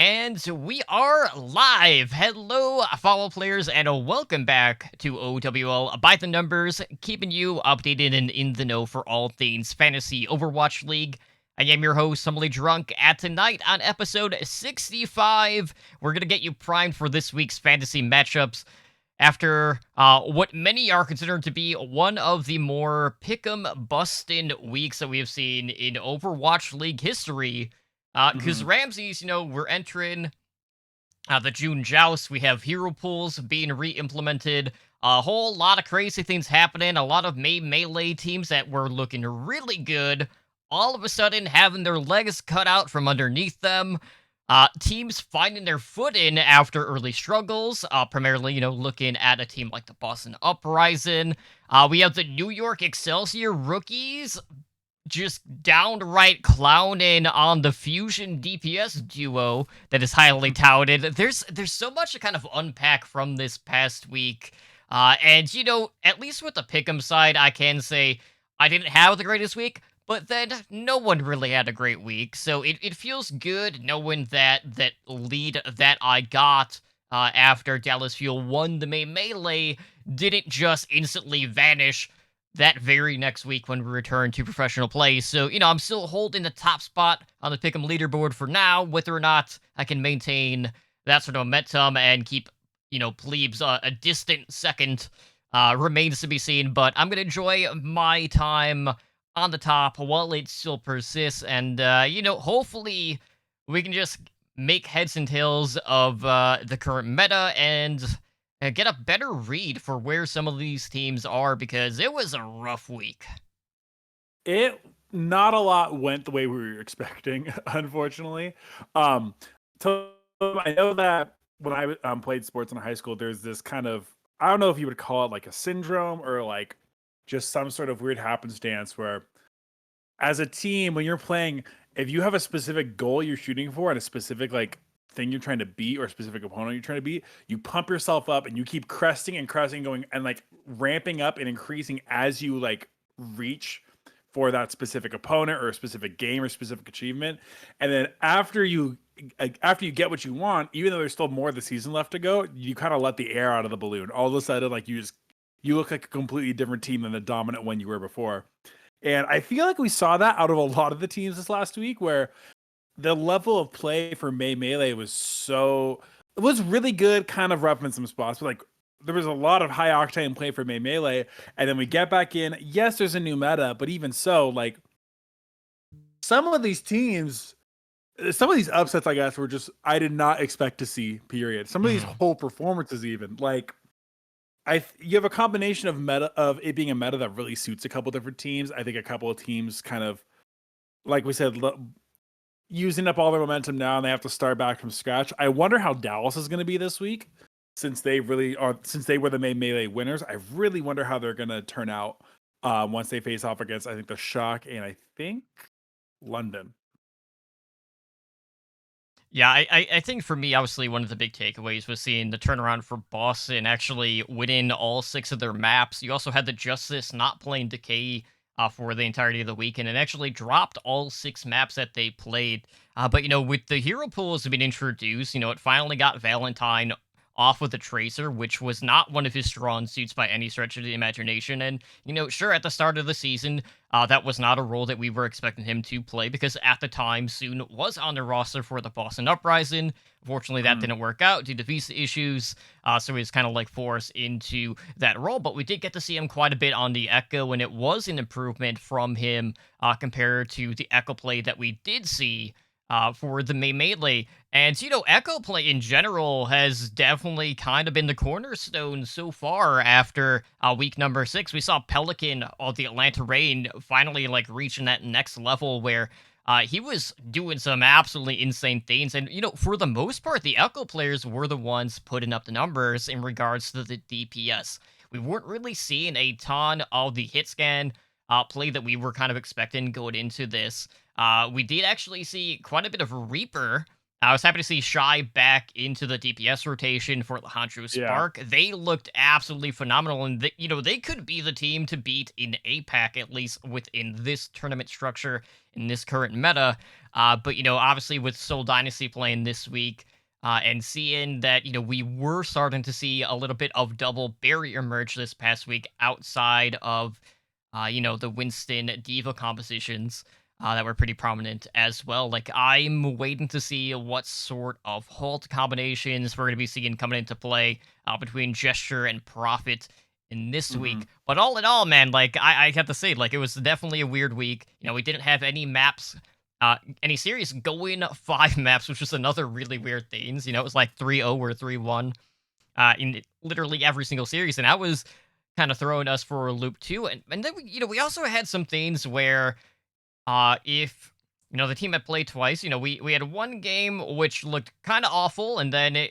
And we are live. Hello, follow players, and welcome back to OWL by the Numbers, keeping you updated and in the know for all things Fantasy Overwatch League. I am your host, Humbly Drunk, and tonight on episode 65, we're going to get you primed for this week's fantasy matchups after what many are considered to be one of the more pick'em bustin' weeks that we have seen in Overwatch League history. Because Mhm. Ramses, we're entering the June Joust. We have hero pools being re-implemented. A whole lot of crazy things happening. A lot of melee teams that were looking really good, all of a sudden having their legs cut out from underneath them. Teams finding their footing after early struggles. Primarily, looking at a team like the Boston Uprising. We have the New York Excelsior rookies just downright clowning on the Fusion DPS duo that is highly touted. There's so much to kind of unpack from this past week. And at least with the Pick'em side, I can say I didn't have the greatest week, but then no one really had a great week. So it feels good knowing that lead that I got after Dallas Fuel won the main melee didn't just instantly vanish that very next week when we return to professional play. So, I'm still holding the top spot on the Pick'em leaderboard for now. Whether or not I can maintain that sort of momentum and keep, plebes a distant second remains to be seen. But I'm going to enjoy my time on the top while it still persists. And, hopefully we can just make heads and tails of the current meta and get a better read for where some of these teams are because it was a rough week. It not a lot went the way we were expecting, unfortunately. Um, so I know that when I played sports in high school, there's this kind of, I don't know if you would call it like a syndrome or like just some sort of weird happenstance where as a team, when you're playing, if you have a specific goal you're shooting for and a specific like thing you're trying to beat or a specific opponent you're trying to beat, you pump yourself up and you keep cresting and cresting, going and like ramping up and increasing as you like reach for that specific opponent or a specific game or specific achievement. And then after you get what you want, even though there's still more of the season left to go, you kind of let the air out of the balloon. All of a sudden, like you look like a completely different team than the dominant one you were before. And I feel like we saw that out of a lot of the teams this last week, where the level of play for May Melee it was really good, kind of rough in some spots, but like there was a lot of high octane play for May Melee. And then we get back in. Yes, there's a new meta, but even so, like some of these teams, some of these upsets, I guess, were just I did not expect to see. Period. Some of these Mhm. whole performances, even like you have a combination of meta of it being a meta that really suits a couple different teams. I think a couple of teams kind of, like we said, using up all their momentum now, and they have to start back from scratch. I wonder how Dallas is going to be this week, since they really are. Since they were the main melee winners, I really wonder how they're going to turn out once they face off against, I think, the Shock and I think London. Yeah, I think for me, obviously, one of the big takeaways was seeing the turnaround for Boston actually winning all six of their maps. You also had the Justice not playing Decay for the entirety of the weekend and actually dropped all six maps that they played. But, with the hero pools being introduced, it finally got Valentine off with the Tracer, which was not one of his strong suits by any stretch of the imagination. And, sure, at the start of the season, that was not a role that we were expecting him to play because at the time, Soon was on the roster for the Boston Uprising. Unfortunately, that Mhm. didn't work out due to visa issues, so he was kind of like forced into that role. But we did get to see him quite a bit on the Echo, and it was an improvement from him compared to the Echo play that we did see for the melee. And, Echo play in general has definitely kind of been the cornerstone so far after week number 6. We saw Pelican of the Atlanta Rain finally like reaching that next level where he was doing some absolutely insane things. And, for the most part, the Echo players were the ones putting up the numbers in regards to the DPS. We weren't really seeing a ton of the hit scan play that we were kind of expecting going into this. We did actually see quite a bit of Reaper I was happy to see Shy back into the DPS rotation for the Hancho Yeah. Spark. They looked absolutely phenomenal, and they could be the team to beat in APAC, at least within this tournament structure in this current meta. But obviously with Soul Dynasty playing this week, and seeing that we were starting to see a little bit of double barrier merge this past week outside of the Winston Diva compositions that were pretty prominent as well. Like, I'm waiting to see what sort of halt combinations we're going to be seeing coming into play between Gesture and Profit in this Hmm. week. But all in all, man, like, I have to say, like, it was definitely a weird week. We didn't have any maps. Any series going 5 maps, which was another really weird things. It was like 3-0 or 3-1 in literally every single series, and that was kind of throwing us for a loop too. And then we also had some things where if the team had played twice, we had one game which looked kind of awful, and then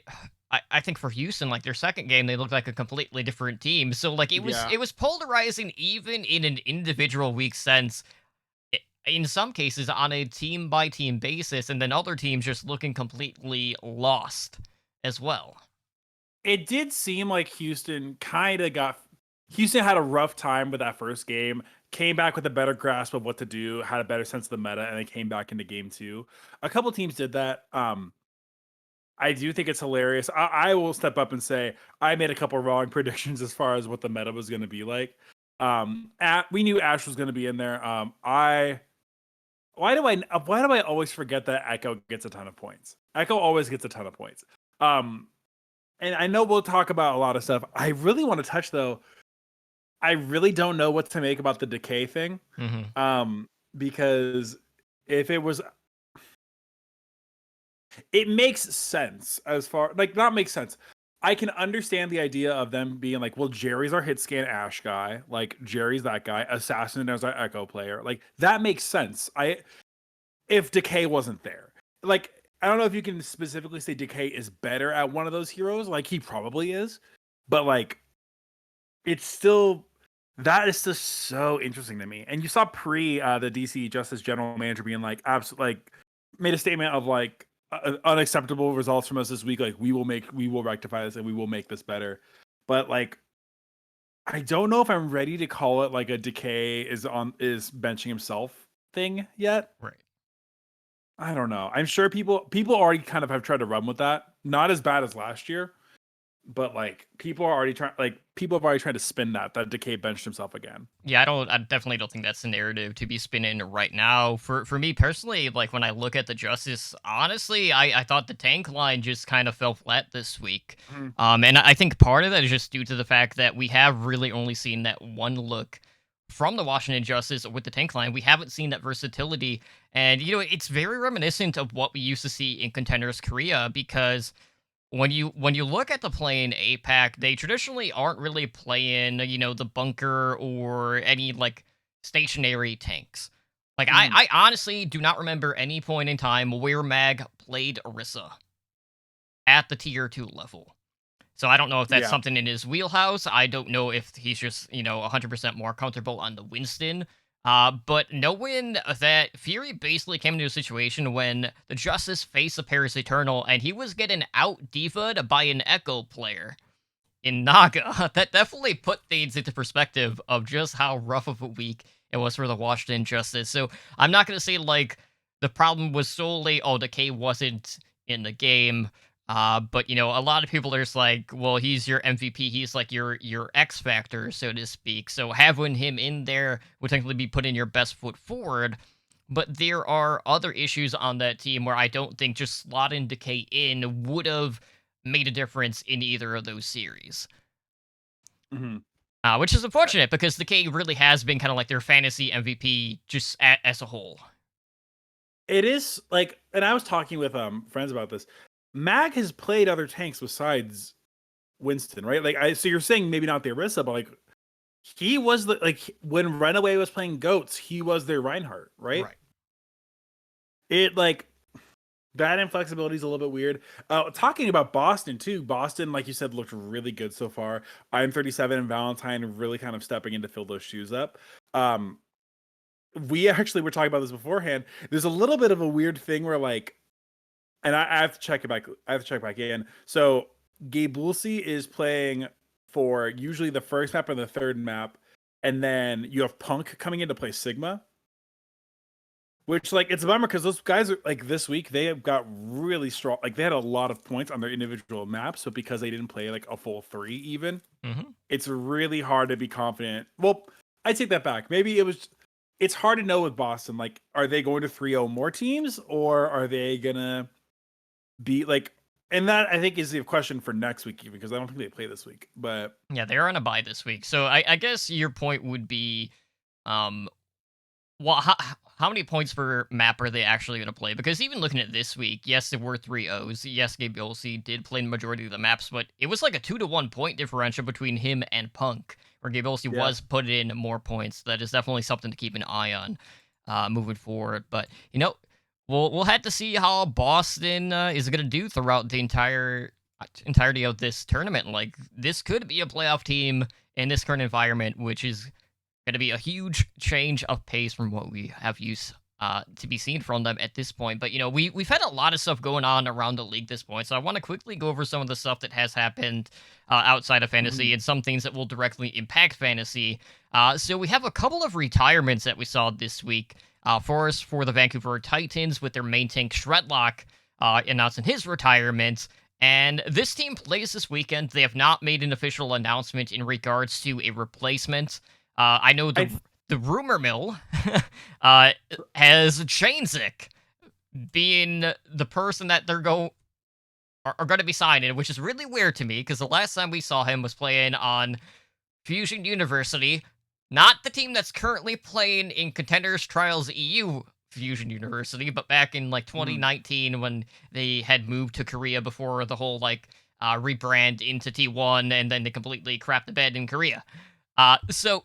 I think for Houston, like their second game, they looked like a completely different team. So like it was Yeah. it was polarizing even in an individual week sense. In some cases, on a team by team basis, and then other teams just looking completely lost as well. It did seem like Houston had a rough time with that first game, came back with a better grasp of what to do, had a better sense of the meta, and they came back into game two. A couple teams did that. I do think it's hilarious. I will step up and say I made a couple wrong predictions as far as what the meta was going to be like. We knew Ash was going to be in there. I why do I always forget that Echo gets a ton of points? Echo always gets a ton of points. Um, and I know we'll talk about a lot of stuff. I really want to touch though. I really don't know what to make about the decay thing. Hmm. Um, because if it was, it makes sense as far like not makes sense. I can understand the idea of them being like, well, Jerry's our hit scan Ash guy, like Jerry's that guy, Assassin is our Echo player, like that makes sense. If Decay wasn't there, like I don't know if you can specifically say Decay is better at one of those heroes, like he probably is, but like it's still that is just so interesting to me. And you saw the DC Justice general manager being like, absolutely, like made a statement of like unacceptable results from us this week. Like we will rectify this and we will make this better. But like, I don't know if I'm ready to call it like a Decay is benching himself thing yet. Right. I don't know. I'm sure people already kind of have tried to run with that. Not as bad as last year, but like people have already tried to spin that Decay benched himself again. Yeah, I definitely don't think that's the narrative to be spinning right now. For me personally, like when I look at the Justice, honestly, I thought the tank line just kind of fell flat this week. Mhm. And I think part of that is just due to the fact that we have really only seen that one look from the Washington Justice with the tank line. We haven't seen that versatility, and it's very reminiscent of what we used to see in Contenders Korea, because when you look at the play in APAC, they traditionally aren't really playing, the bunker or any like stationary tanks. Like Mhm. I honestly do not remember any point in time where Mag played Orisa at the tier 2 level. So I don't know if that's Yeah. something in his wheelhouse. I don't know if he's just, 100% more comfortable on the Winston. But knowing that Fury basically came into a situation when the Justice faced a Paris Eternal and he was getting out diva'd by an Echo player in Naga, that definitely put things into perspective of just how rough of a week it was for the Washington Justice. So I'm not going to say like the problem was solely, oh, Decay wasn't in the game. But a lot of people are just like, well, he's your MVP. He's like your X factor, so to speak. So having him in there would technically be putting your best foot forward. But there are other issues on that team where I don't think just slotting Decay in would have made a difference in either of those series. Mhm. Which is unfortunate because Decay really has been kind of like their fantasy MVP just as a whole. It is like, and I was talking with friends about this. Mag has played other tanks besides Winston, right? So you're saying maybe not the Orisa, but like he was when Runaway was playing goats, he was their Reinhardt, right? Right. It like that inflexibility is a little bit weird. Talking about Boston too. Boston, like you said, looked really good so far. I'm 37 and Valentine really kind of stepping in to fill those shoes up. Um, we actually were talking about this beforehand. There's a little bit of a weird thing where like and I have to check it back. I have to check back in. So Gabe Bulsey is playing for usually the first map or the third map, and then you have Punk coming in to play Sigma. Which, like, it's a bummer because those guys are like this week they have got really strong. Like, they had a lot of points on their individual maps, but because they didn't play like a full 3, even Mm-hmm. it's really hard to be confident. Well, I take that back. Maybe it's hard to know with Boston. Like, are they going to 3-0 more teams, or are they gonna be like? And that I think is the question for next week, even because I don't think they play this week. But Yeah, they're on a bye this week. So I guess your point would be, um, well, how many points per map are they actually going to play? Because even looking at this week, yes, there were 3-0s. Yes, Gabe Yossi did play the majority of the maps, but it was like a 2-to-1 point differential between him and Punk, where Gabe Yossi yeah, was putting in more points. That is definitely something to keep an eye on moving forward. But, we'll have to see how Boston is going to do throughout the entirety of this tournament. Like, this could be a playoff team in this current environment, which is going to be a huge change of pace from what we have used to be seen from them at this point. But we've had a lot of stuff going on around the league this point, so I want to quickly go over some of the stuff that has happened outside of fantasy mhm. and some things that will directly impact fantasy. So we have a couple of retirements that we saw this week. First, for the Vancouver Titans with their main tank Shredlock announcing his retirement. And this team plays this weekend. They have not made an official announcement in regards to a replacement. I know I the rumor mill uh, has Chainzik being the person that are going to be signing, which is really weird to me because the last time we saw him was playing on Fusion University, not the team that's currently playing in Contenders Trials EU Fusion University, but back in like mhm. 2019 when they had moved to Korea before the whole rebrand into T1 and then they completely crapped the bed in Korea. So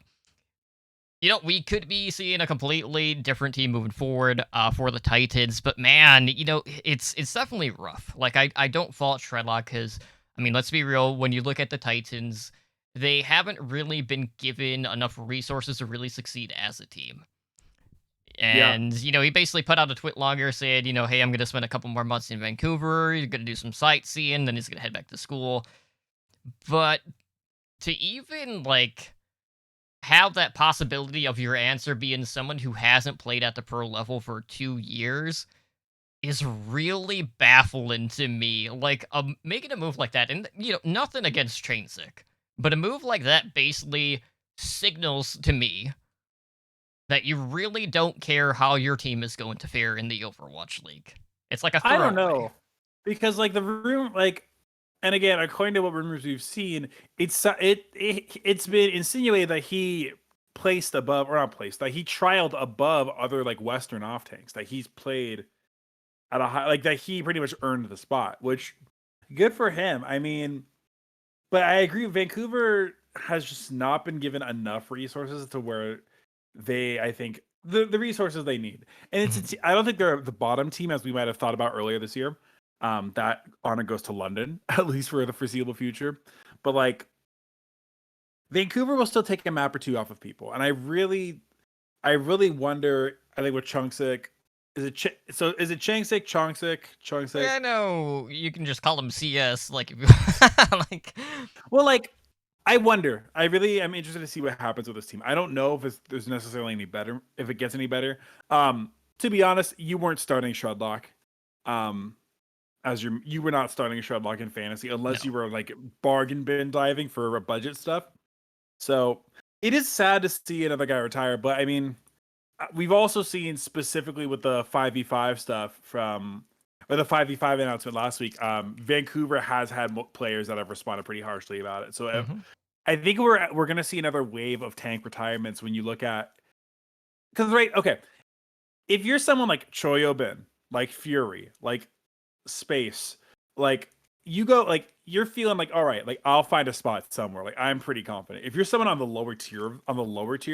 we could be seeing a completely different team moving forward for the Titans, but man, it's definitely rough. Like I don't fault Shredlock because I mean, let's be real. When you look at the Titans, they haven't really been given enough resources to really succeed as a team. Yeah, And he basically put out a tweet longer saying, hey, I'm gonna spend a couple more months in Vancouver. You're gonna do some sightseeing, then he's gonna head back to school. But to even have that possibility of your answer being someone who hasn't played at the pro level for 2 years is really baffling to me. Like, making a move like that, and nothing against Chainsick, but a move like that basically signals to me that you really don't care how your team is going to fare in the Overwatch League. It's like a I don't throwaway. know because like the room like and again, according to what rumors we've seen, it's been insinuated that he placed above or not placed that he trialed above other like Western off tanks that he's played at a high like that he pretty much earned the spot, which good for him. I mean, but I agree, Vancouver has just not been given enough resources to where I think the resources they need. And I don't think they're the bottom team as we might have thought about earlier this year. That honor goes to London, at least for the foreseeable future. But like Vancouver will still take a map or two off of people. And I really wonder, I think with Chungsik, is it Changsik, Yeah, Chongsik? I know you can just call them CS, like if you like. Well, like I wonder. I really am interested to see what happens with this team. I don't know if there's necessarily any better, if it gets any better. To be honest, you weren't starting Shredlock. Um, you were not starting Shredlock in fantasy unless No. you were like bargain bin diving for budget stuff. So it is sad to see another guy retire, but I mean, we've also seen specifically with the 5v5 stuff from or the 5v5 announcement last week. Vancouver has had players that have responded pretty harshly about it. So Hmm. I think we're gonna see another wave of tank retirements when you look at because right, okay, if you're someone like Choyobin, like Fury, like Space, like you go like you're feeling like all right, like I'll find a spot somewhere. Like I'm pretty confident. If you're someone on the lower tier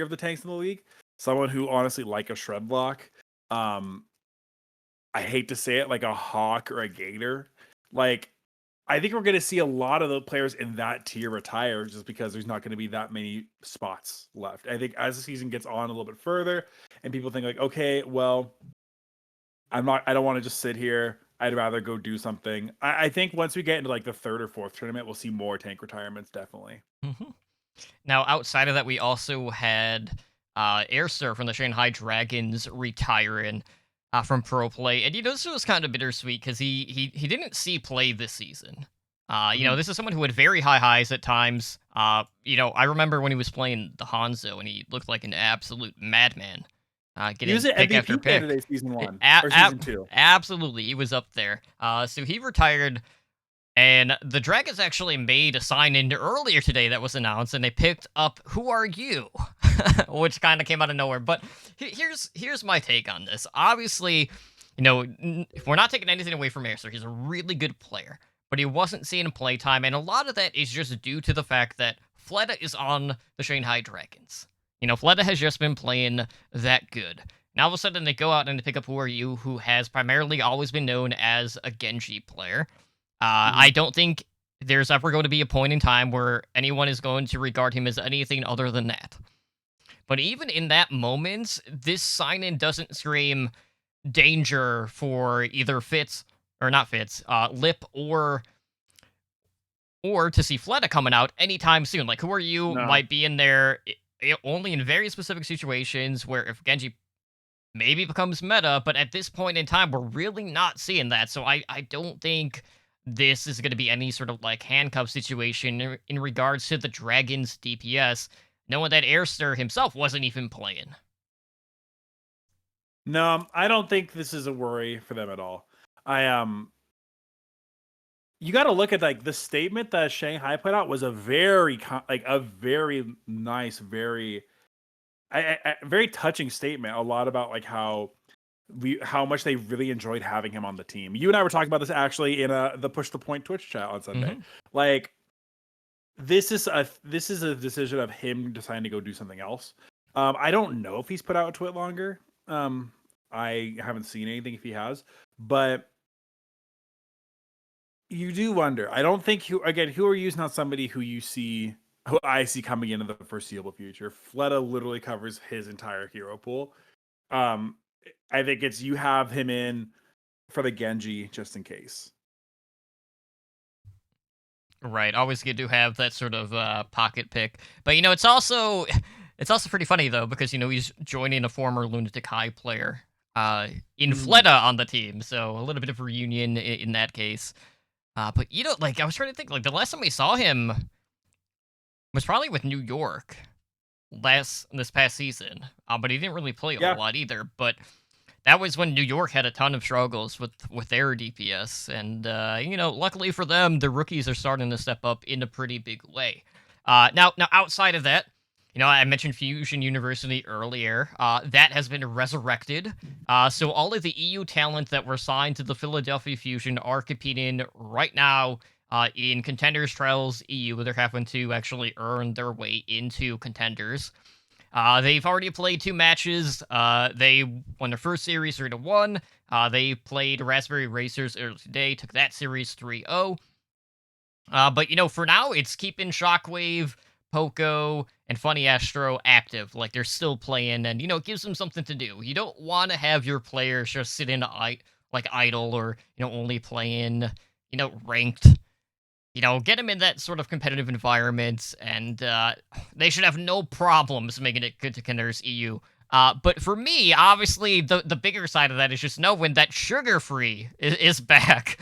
of the tanks in the league, someone who honestly like a shred block, um, I hate to say it, like a Hawk or a Gator, like I think we're going to see a lot of the players in that tier retire just because there's not going to be that many spots left. I think as the season gets on a little bit further and people think like, okay, well, I don't want to just sit here. I'd rather go do something. I think once we get into like the third or fourth tournament, we'll see more tank retirements, definitely. Mhm. Now, outside of that, we also had Airster from the Shanghai Dragons retiring from pro play, and this was kind of bittersweet because he didn't see play this season. Mhm. This is someone who had very high highs at times. I remember when he was playing the Hanzo, and he looked like an absolute madman, He was getting an pick after MVP pick. candidate season one A- or a- season two. Absolutely, he was up there. So he retired, and the Dragons actually made a sign in earlier today that was announced, and they picked up "Who Are You," which kind of came out of nowhere. But here's my take on this. Obviously, if we're not taking anything away from Acer, he's a really good player, but he wasn't seeing playtime, and a lot of that is just due to the fact that Fleta is on the Shanghai Dragons. Fleta has just been playing that good. Now all of a sudden they go out and they pick up "Who Are You," who has primarily always been known as a Genji player. I Mhm. don't think there's ever going to be a point in time where anyone is going to regard him as anything other than that. But even in that moment, this sign in doesn't scream danger for either Fitz or not Fitz, Lip or to see Fleta coming out anytime soon. Like, Who Are You No. might be in there only in very specific situations where if Genji maybe becomes meta, but at this point in time, we're really not seeing that. So I don't think this is going to be any sort of like handcuff situation in regards to the Dragon's DPS, knowing that Airster himself wasn't even playing. No, I don't think this is a worry for them at all. I You got to look at like the statement that Shanghai put out was a like a very nice, very very touching statement. A lot about like how much they really enjoyed having him on the team. You and I were talking about this actually in the Push the Point Twitch chat on Sunday. Hmm. Like this is a decision of him deciding to go do something else. I don't know if he's put out a tweet longer. I haven't seen anything if he has, but you do wonder. I don't think who are you is not somebody who I see coming into the foreseeable future. Fleta literally covers his entire hero pool. Um, I think it's you have him in for the Genji just in case. Right, always good to have that sort of pocket pick. But it's also pretty funny though because he's joining a former Lunatic High player in Mm. Fleta on the team, so a little bit of reunion in that case. But like I was trying to think, like the last time we saw him was probably with New York this past season. But he didn't really play a whole Yeah, lot either. But that was when New York had a ton of struggles with their DPS, and luckily for them, the rookies are starting to step up in a pretty big way. Now outside of that, I mentioned Fusion University earlier. That has been resurrected. So all of the EU talent that were signed to the Philadelphia Fusion are competing right now in Contenders Trials EU. They're having to actually earn their way into Contenders. They've already played 2 matches. They won their first series 3-1. They played Raspberry Racers earlier today, took that series 3-0. But for now, it's keeping Shockwave, Poco, and Funny Astro active. Like they're still playing, and it gives them something to do. You don't want to have your players just sitting like idle or only playing ranked. Get them in that sort of competitive environment, and they should have no problems making it good to Contenders EU. But for me, obviously, the bigger side of that is just knowing that Sugar Free is back.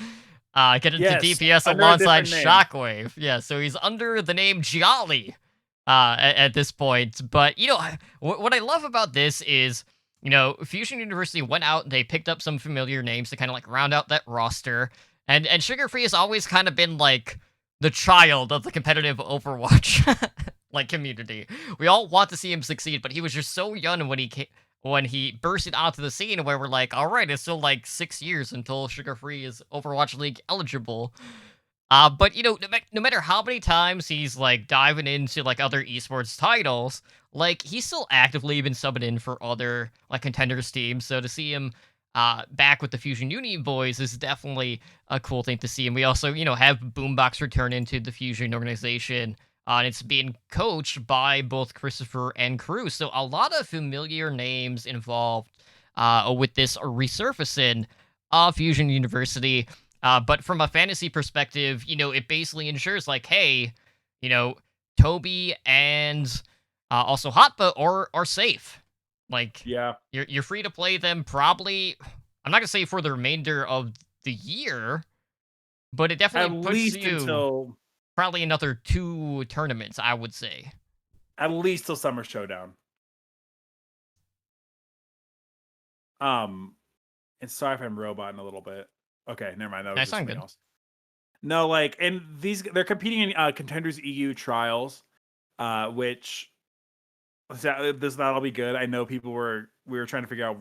Getting to yes, DPS under a alongside different name. Shockwave. Yeah, so he's under the name Jolly at this point. But, what I love about this is, Fusion University went out and they picked up some familiar names to kind of like round out that roster. And Sugar Free has always kind of been like the child of the competitive Overwatch like community. We all want to see him succeed, but he was just so young when he bursted onto the scene where we're like, all right, it's still like 6 years until Sugar Free is Overwatch League eligible. But no matter how many times he's like diving into like other esports titles, like he's still actively been subbing in for other like contenders teams. So to see him back with the Fusion Uni boys is definitely a cool thing to see. And we also have Boombox return into the Fusion organization. And it's being coached by both Christopher and Cruz. So a lot of familiar names involved with this resurfacing. Fusion University. But from a fantasy perspective, it basically ensures like, hey, you know, Toby and also Hotba are safe. Like Yeah, you're free to play them probably. I'm not gonna say for the remainder of the year, but it at definitely puts least you until probably another two tournaments, I would say. Summer Showdown. Um, and sorry if I'm roboting a little bit. Okay, never mind. That was That just sound something good. else. No, like, and they're competing in Contenders EU trials, which that'll be good. I know we were trying to figure out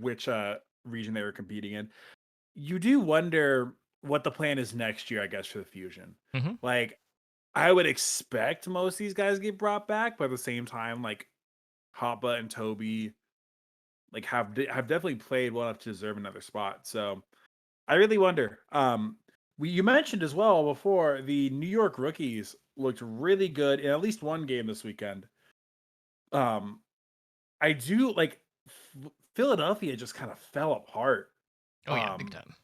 which region they were competing in. You do wonder what the plan is next year, I guess, for the Fusion. Hmm. Like, I would expect most of these guys get brought back, but at the same time, like Hoppa and Toby, like have definitely played well enough to deserve another spot. So I really wonder. You mentioned as well before the New York rookies looked really good in at least one game this weekend. Um, I do like Philadelphia just kind of fell apart. Oh yeah, big Um, time.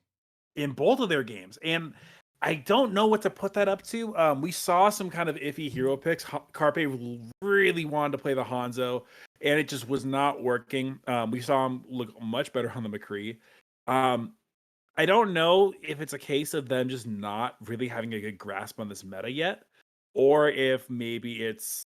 in both of their games. And I don't know what to put that up to. We saw some kind of iffy hero picks. Carpe really wanted to play the Hanzo, and it just was not working. We saw him look much better on the McCree. Um, I don't know if it's a case of them just not really having a good grasp on this meta yet, or if maybe it's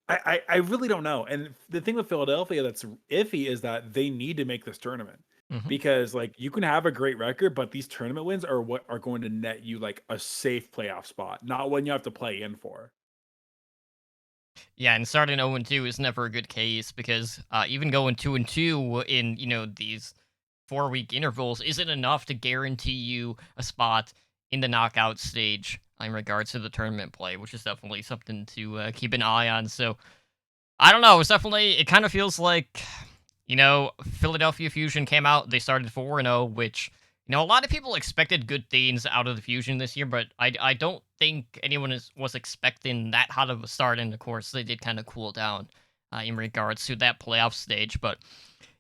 I really don't know. And the thing with Philadelphia that's iffy is that they need to make this tournament Hmm. because like you can have a great record, but these tournament wins are what are going to net you like a safe playoff spot, not one you have to play in for. Yeah, and starting 0-2 is never a good case because even going 2-2 in these 4 week intervals isn't enough to guarantee you a spot in the knockout stage in regards to the tournament play, which is definitely something to keep an eye on. So I don't know. It kind of feels like, Philadelphia Fusion came out. They started 4-0, which, a lot of people expected good things out of the Fusion this year, but I don't think anyone was expecting that hot of a start. And of course, they did kind of cool down in regards to that playoff stage. But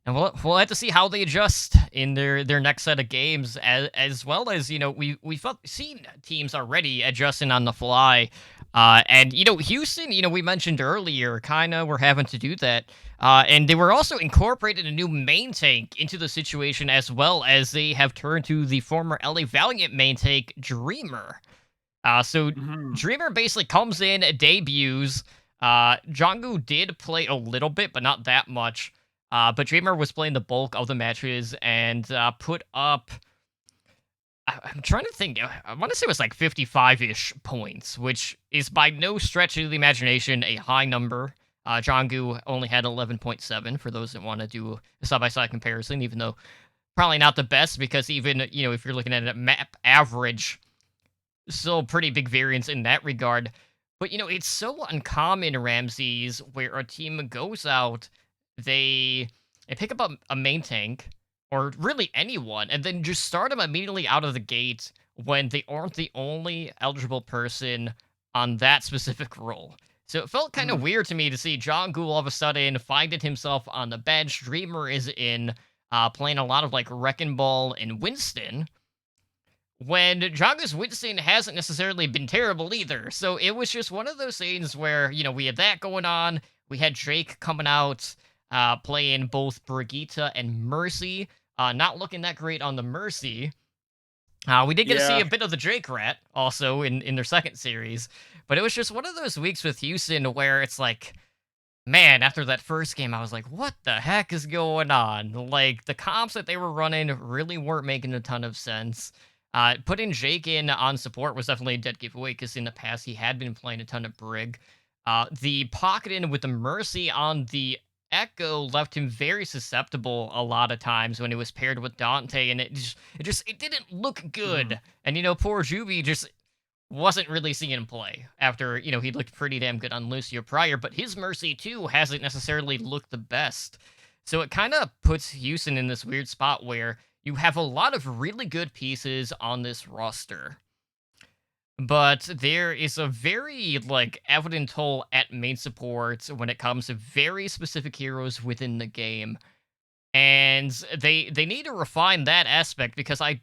and we'll have to see how they adjust in their next set of games, as well as we've seen teams already adjusting on the fly, and Houston, we mentioned earlier, kind of were having to do that, and they were also incorporated a new main tank into the situation, as well as they have turned to the former LA Valiant main tank Dreamer. So Mhm. Dreamer basically comes in, debuts. Jonggu did play a little bit, but not that much. But Dreamer was playing the bulk of the matches and put up. I'm trying to think. I want to say it was like 55-ish points, which is by no stretch of the imagination a high number. Jonggu only had 11.7 for those that want to do a side-by-side comparison, even though probably not the best because even, if you're looking at a map average, still pretty big variance in that regard. But it's so uncommon, Ramses, where a team goes out, they they pick up a main tank, or really anyone, and then just start them immediately out of the gate when they aren't the only eligible person on that specific role. So it felt kind of Mhm. weird to me to see John Gould all of a sudden finding himself on the bench. Dreamer is in, playing a lot of like Wrecking Ball and Winston, when Jongus Winston hasn't necessarily been terrible either. So it was just one of those things where, we had that going on. We had Drake coming out, playing both Brigitte and Mercy. Not looking that great on the Mercy. We did get to see Yeah. a bit of the Drake rat also in their second series. But it was just one of those weeks with Houston where it's like, man, after that first game, I was like, what the heck is going on? Like, the comps that they were running really weren't making a ton of sense. Putting Jake in on support was definitely a dead giveaway because in the past he had been playing a ton of Brig. The pocketing with the Mercy on the Echo left him very susceptible a lot of times when it was paired with Dante, and it didn't look Mhm. good. And poor Juvie just wasn't really seeing him play after, he looked pretty damn good on Lucio prior, but his Mercy too hasn't necessarily looked the best. So it kind of puts Houston in this weird spot where you have a lot of really good pieces on this roster. But there is a very like evident hole at main support when it comes to very specific heroes within the game. and they need to refine that aspect because I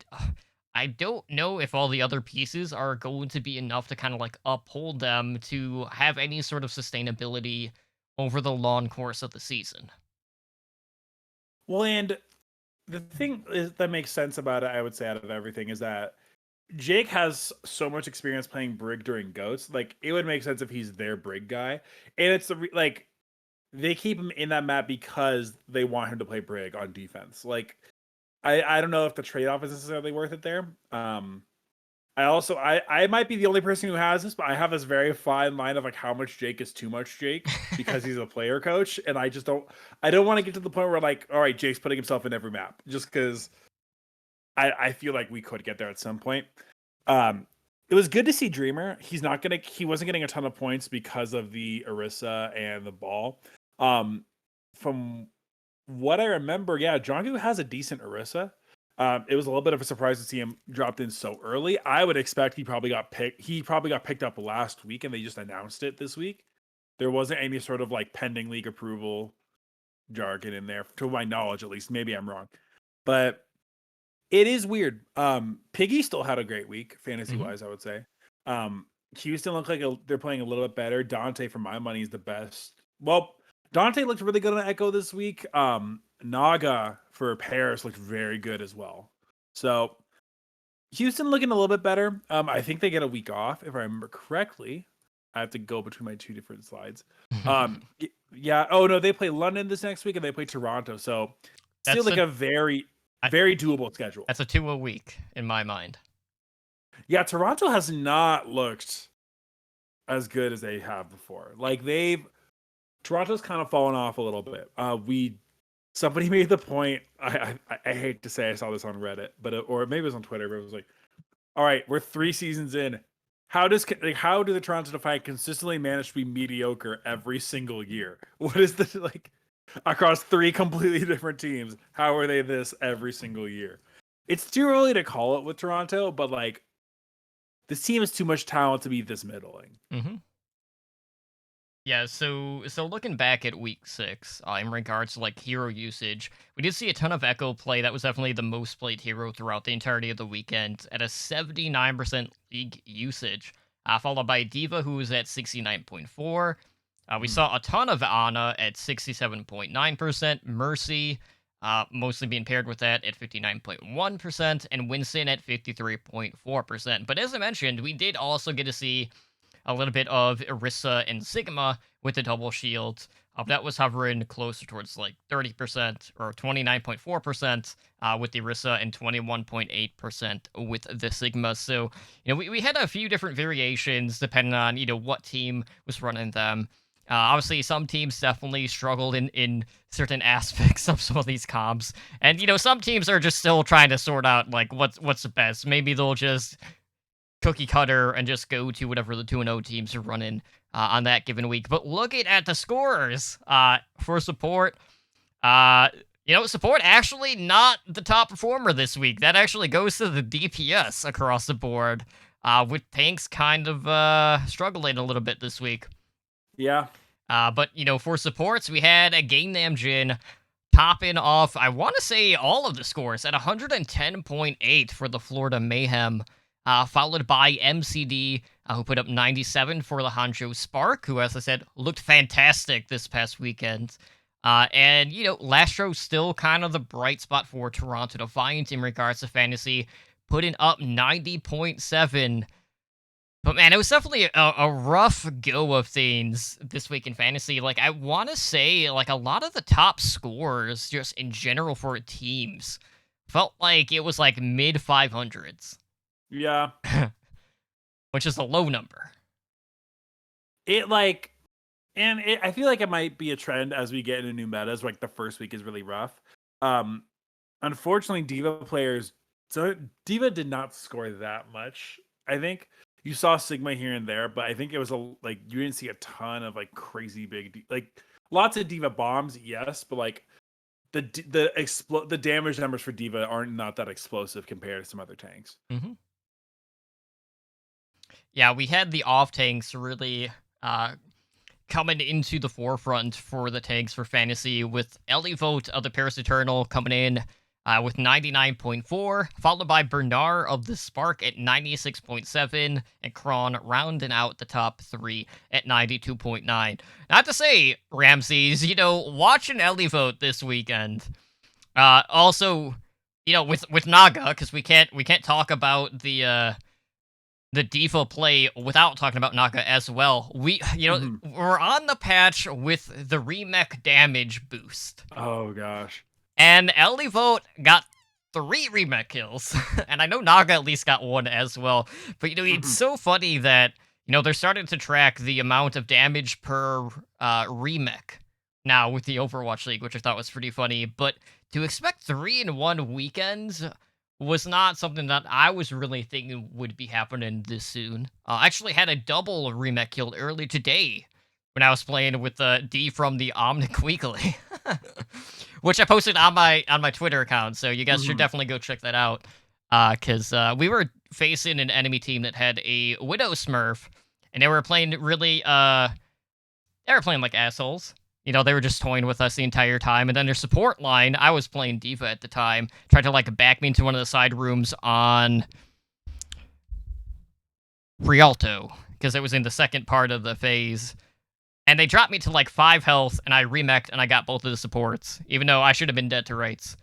don't know if all the other pieces are going to be enough to kind of like uphold them to have any sort of sustainability over the long course of the season. Well, and the thing is that makes sense about it, I would say, out of everything, is that Jake has so much experience playing Brig during Goats. Like, it would make sense if he's their Brig guy, and it's like they keep him in that map because they want him to play Brig on defense. Like, I don't know if the trade off is necessarily worth it there. I might be the only person who has this, but I have this very fine line of like how much Jake is too much Jake because he's a player coach, and I don't want to get to the point where like, all right, Jake's putting himself in every map just because I feel like we could get there at some point. Um, it was good to see Dreamer. He wasn't getting a ton of points because of the Orisa and the ball. From what I remember, yeah, Jonggu has a decent Orisa. It was a little bit of a surprise to see him dropped in so early. I would expect he probably got picked. He probably got picked up last week, and they just announced it this week. There wasn't any sort of like pending league approval jargon in there, to my knowledge, at least. Maybe I'm wrong, but it is weird. Piggy still had a great week, fantasy Mhm. wise, I would say. Um, Houston looked like they're playing a little bit better. Dante, for my money, is the best. Well, Dante looked really good on Echo this week. Naga for Paris looked very good as well. So Houston looking a little bit better. I think they get a week off, if I remember correctly. I have to go between my two different slides. Yeah. Oh no, they play London this next week and they play Toronto. So still That's like a a very, I, very doable schedule. that's a 2 a week in my mind. Yeah, Toronto has not looked as good as they have before. Like Toronto's kind of fallen off a little bit. Somebody made the point. I hate to say I saw this on Reddit, or maybe it was on Twitter. But it was like, all right, we're 3 seasons in. How do the Toronto Defiant consistently manage to be mediocre every single year? What is the like across three completely different teams? How are they this every single year? It's too early to call it with Toronto, but like this team has too much talent to be this middling. Mhm. Yeah, so looking back at week 6, in regards to like hero usage, we did see a ton of Echo play. That was definitely the most played hero throughout the entirety of the weekend at a 79% league usage, followed by Diva, who was at 69.4. We Mhm. saw a ton of Ana at 67.9%, Mercy, mostly being paired with that at 59.1%, and Winston at 53.4%. But as I mentioned, we did also get to see a little bit of Orisa and Sigma with the double shield. That was hovering closer towards like 30% or 29.4% with the Orisa and 21.8% with the Sigma. So, we had a few different variations depending on, what team was running them. Obviously, some teams definitely struggled in certain aspects of some of these comps, and some teams are just still trying to sort out like what's the best. Maybe they'll just cookie cutter and just go to whatever the 2-0 teams are running on that given week. But looking at the scores for support, uh, support actually not the top performer this week. That actually goes to the DPS across the board, with tanks kind of struggling a little bit this week. Yeah. But for supports, we had a Game Namjin topping off, I want to say, all of the scores at 110.8 for the Florida Mayhem, followed by MCD, who put up 97 for the Hanjo Spark, who, as I said, looked fantastic this past weekend. And, Lastro still kind of the bright spot for Toronto Defiant in regards to fantasy, putting up 90.7. But man, it was definitely a rough go of things this week in fantasy. Like, I want to say, like, a lot of the top scores, just in general for teams, felt like it was like mid 500s, Yeah. which is a low number. It like I feel like it might be a trend as we get into new metas. Like the first week is really rough. Um, Unfortunately, Diva players. So Diva did not score that much. I think you saw Sigma here and there, but I think it was like you didn't see a ton of like crazy big like lots of Diva bombs, yes, but like the damage numbers for Diva aren't not that explosive compared to some other tanks. hmm Yeah, we had the off tanks really coming into the forefront for the tanks for fantasy, with Elivote of the Paris Eternal coming in with 99.4, followed by Bernard of the Spark at 96.7, and Kron rounding out the top three at 92.9. Not to say, Ramses, watching Elivote this weekend, also, with Naga, because we can't talk about the default play without talking about Naga as well. Mhm. We're on the patch with the remech damage boost, Oh gosh. and Elivote got 3 remech kills, and I know Naga at least got 1 as well. But it's Mhm. so funny that they're starting to track the amount of damage per remech now with the Overwatch League, which I thought was pretty funny. But to expect 3-in-1 weekends was not something that I was really thinking would be happening this soon. I actually had a double remech kill early today when I was playing with D from the Omnic Weekly, which I posted on my Twitter account. So you guys should Mhm. definitely go check that out. Because we were facing an enemy team that had a Widow Smurf, and they were playing really they were playing like assholes. They were just toying with us the entire time. And then their support line, I was playing Diva at the time, tried to like back me into one of the side rooms on Rialto, because it was in the second part of the phase. And they dropped me to like 5 health, and I remeched and I got both of the supports, even though I should have been dead to rights.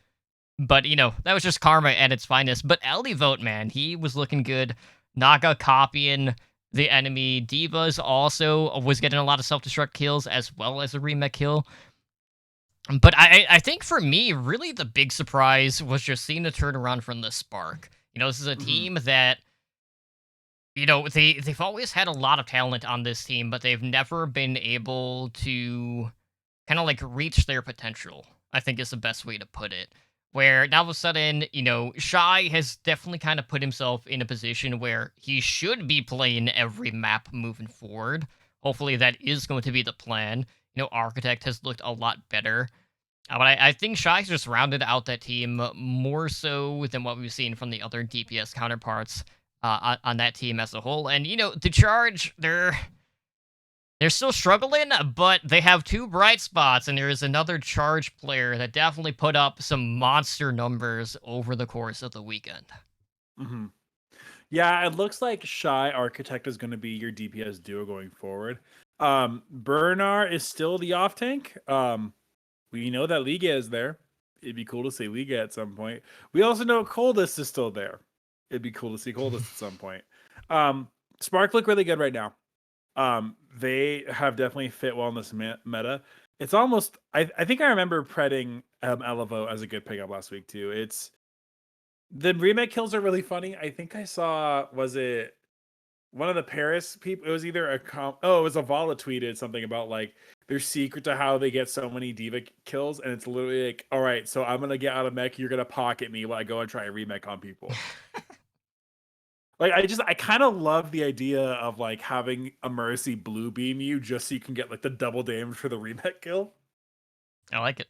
But, that was just karma at its finest. But Elivote, man, he was looking good. Naga copying the enemy. Divas also was getting a lot of self-destruct kills as well as a remake kill. But I think for me, really the big surprise was just seeing the turnaround from the Spark. This is a Mhm. team that, they've always had a lot of talent on this team, but they've never been able to kind of like reach their potential, I think is the best way to put it. Where now all of a sudden, Shy has definitely kind of put himself in a position where he should be playing every map moving forward. Hopefully that is going to be the plan. Architect has looked a lot better. But I think Shy's just rounded out that team more so than what we've seen from the other DPS counterparts on that team as a whole. And, the Charge, they're still struggling, but they have 2 bright spots, and there is another Charge player that definitely put up some monster numbers over the course of the weekend. Mhm. Yeah, it looks like Shy Architect is going to be your DPS duo going forward. Bernard is still the off tank. We know that Liga is there. It'd be cool to see Liga at some point. We also know Coldest is still there. It'd be cool to see Coldest at some point. Um, Spark look really good right now. They have definitely fit well in this meta. It's almost I think I remember predding Elevo as a good pickup last week too. It's the remake kills are really funny. I think I saw, was it one of the Paris people? It was either it was a Vala tweeted something about like their secret to how they get so many diva kills, and it's literally like, all right, so I'm gonna get out of mech, you're gonna pocket me while I go and try a remake on people. Like I kind of love the idea of like having a Mercy blue beam you just so you can get like the double damage for the remake kill. I like it.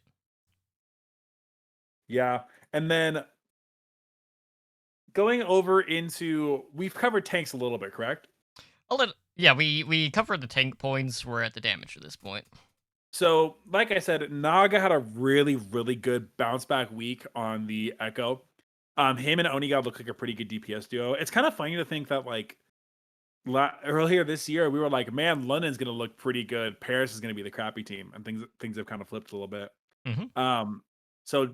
Yeah, and then going over into, we've covered tanks a little bit, correct? Yeah, we covered the tank points. We're at the damage at this point. So, like I said, Naga had a really, really good bounce back week on the Echo. Him and Oniga look like a pretty good DPS duo. It's kind of funny to think that like earlier this year we were like, man, London's gonna look pretty good. Paris is gonna be the crappy team, and things have kind of flipped a little bit. Hmm. Um, so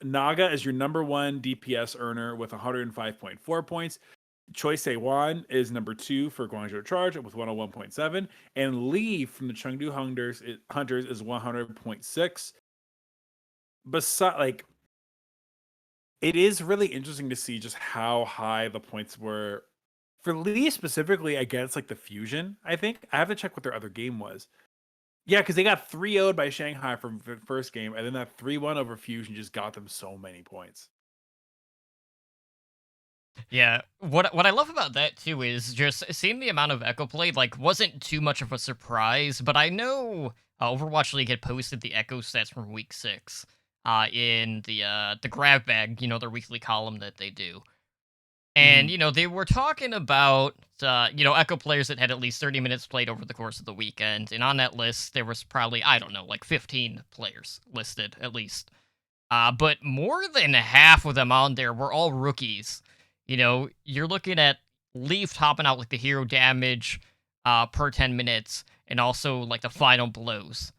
Naga is your number 1 DPS earner with 105.4 points. Choi Se-wan is number 2 for Guangzhou Charge with 101.7, and Lee from the Chengdu Hunters is 100.6. Besides, like, it is really interesting to see just how high the points were for Lee specifically against like the Fusion. I think I have to check what their other game was. Yeah, because they got 3-0'd by Shanghai from the first game, and then that 3-1 over Fusion just got them so many points. Yeah, what I love about that too is just seeing the amount of Echo play. Like, wasn't too much of a surprise, but I know Overwatch League had posted the Echo stats from Week 6, in the grab bag, their weekly column that they do. And, Mhm. they were talking about, Echo players that had at least 30 minutes played over the course of the weekend. And on that list, there was probably, I don't know, like 15 players listed at least. But more than half of them on there were all rookies. You're looking at Leaf topping out like the hero damage per 10 minutes and also like the final blows.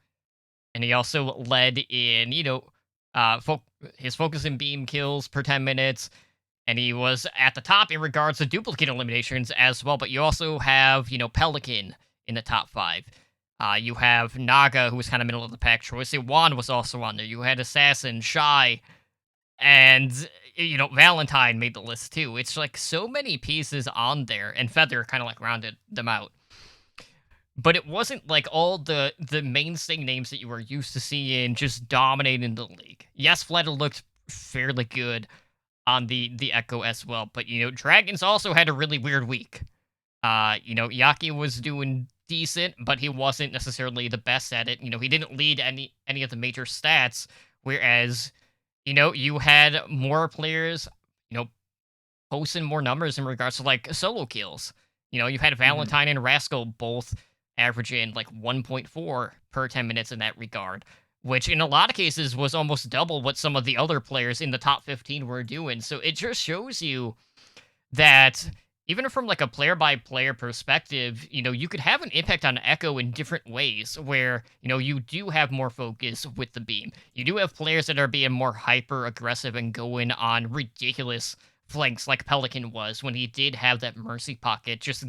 And he also led in, his focus and beam kills per 10 minutes. And he was at the top in regards to duplicate eliminations as well. But you also have, Pelican in the top five. You have Naga, who was kind of middle of the pack choice. Juan was also on there. You had Assassin, Shy, and Valentine made the list too. It's like so many pieces on there, and Feather kind of like rounded them out. But it wasn't like all the mainstay names that you were used to seeing just dominating the league. Yes, Flutter looked fairly good on the Echo as well, but Dragons also had a really weird week. Yaki was doing decent, but he wasn't necessarily the best at it. He didn't lead any of the major stats, whereas you had more players, posting more numbers in regards to like solo kills. You had Mhm. Valentine and Rascal both averaging like 1.4 per 10 minutes in that regard, which in a lot of cases was almost double what some of the other players in the top 15 were doing. So it just shows you that even from like a player by player perspective, you could have an impact on Echo in different ways where, you do have more focus with the beam. You do have players that are being more hyper aggressive and going on ridiculous flanks like Pelican was when he did have that mercy pocket, just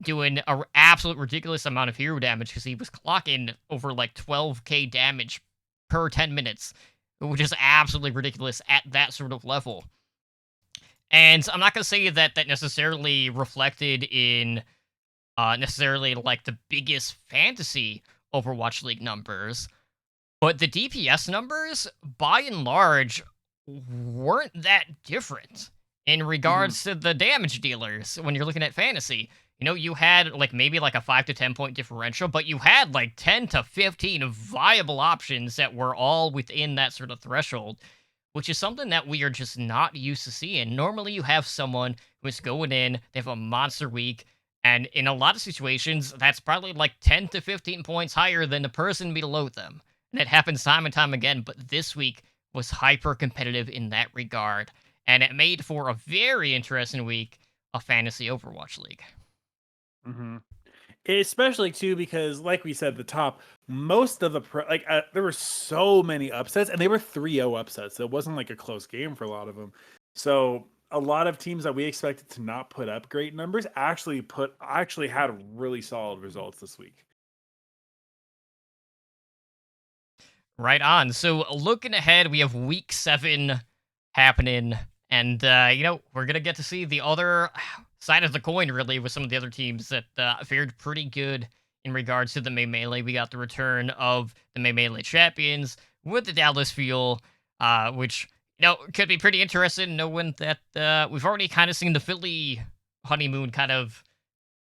doing an absolute ridiculous amount of hero damage because he was clocking over like 12k damage per 10 minutes, which is absolutely ridiculous at that sort of level. And I'm not gonna say that that necessarily reflected in necessarily like the biggest fantasy Overwatch League numbers, but the DPS numbers, by and large, weren't that different in Mhm. regards to the damage dealers when you're looking at fantasy. You had like maybe like a 5 to 10 point differential, but you had like 10 to 15 viable options that were all within that sort of threshold, which is something that we are just not used to seeing. Normally, you have someone who is going in, they have a monster week, and in a lot of situations, that's probably like 10 to 15 points higher than the person below them. And it happens time and time again, but this week was hyper competitive in that regard, and it made for a very interesting week of Fantasy Overwatch League. Mhm. Especially too because, like we said at the top, most of the there were so many upsets, and they were 3-0 upsets. So it wasn't like a close game for a lot of them. So a lot of teams that we expected to not put up great numbers actually had really solid results this week. Right on. So looking ahead, we have week 7 happening, and we're gonna get to see the other side of the coin, really, with some of the other teams that fared pretty good in regards to the May Melee. We got the return of the May Melee champions with the Dallas Fuel, which could be pretty interesting, knowing that we've already kind of seen the Philly honeymoon kind of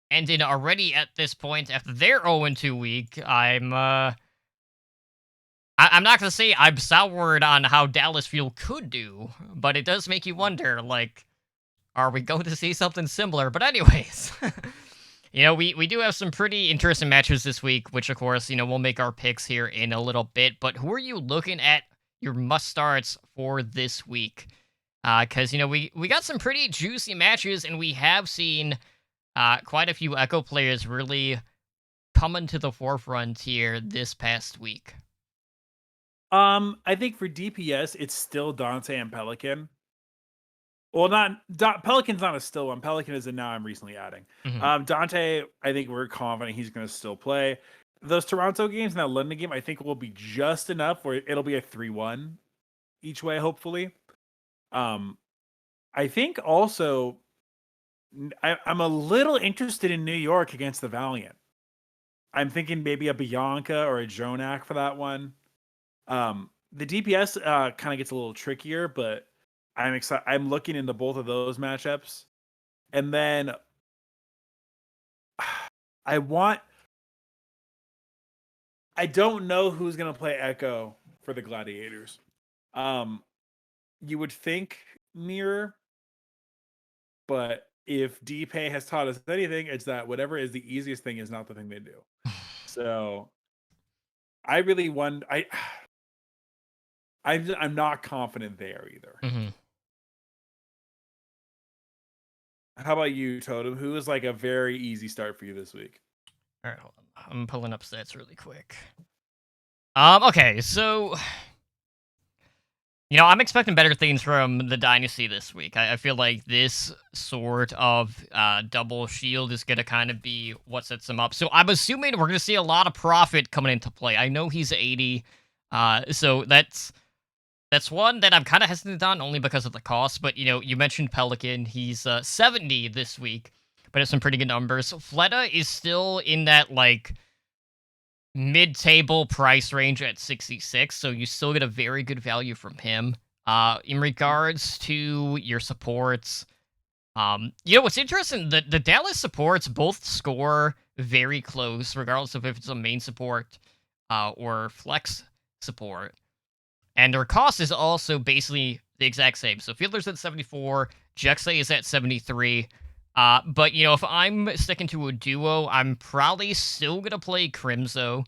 ending already at this point after their 0-2 week. I'm not gonna say I'm soured on how Dallas Fuel could do, but it does make you wonder, like, are we going to see something similar? But anyways, we do have some pretty interesting matches this week, which of course, we'll make our picks here in a little bit. But who are you looking at your must starts for this week? Because we got some pretty juicy matches, and we have seen quite a few Echo players really coming to the forefront here this past week. I think for DPS, it's still Dante and Pelican. Well, not Pelican's not a still one. Pelican is a now I'm recently adding. Mhm. Dante, I think we're confident he's going to still play. Those Toronto games and that London game, I think will be just enough where it'll be a 3-1 each way, hopefully. Um, I think also I'm a little interested in New York against the Valiant. I'm thinking maybe a Bianca or a Jonak for that one. The DPS kind of gets a little trickier, but I'm excited. I'm looking into both of those matchups, and then I want. I don't know who's gonna play Echo for the Gladiators. Um, you would think Mirror, But if DPay has taught us anything, it's that whatever is the easiest thing is not the thing they do. So I really want I'm not confident there either. Mhm. How about you, Totem? Who is like a very easy start for you this week? All right, hold on. I'm pulling up stats really quick. Okay, so I'm expecting better things from the Dynasty this week. I feel like this sort of double shield is going to kind of be what sets him up. So I'm assuming we're going to see a lot of profit coming into play. I know he's 80, so that's one that I'm kind of hesitant on only because of the cost. But you mentioned Pelican. He's 70 this week, but it's some pretty good numbers. Fleta is still in that like mid-table price range at 66, so you still get a very good value from him. In regards to your supports, what's interesting, the Dallas supports both score very close, regardless of if it's a main support or flex support. And their cost is also basically the exact same. So Fielder's at 74, Jexay is at 73. But if I'm sticking to a duo, I'm probably still gonna play Crimzo.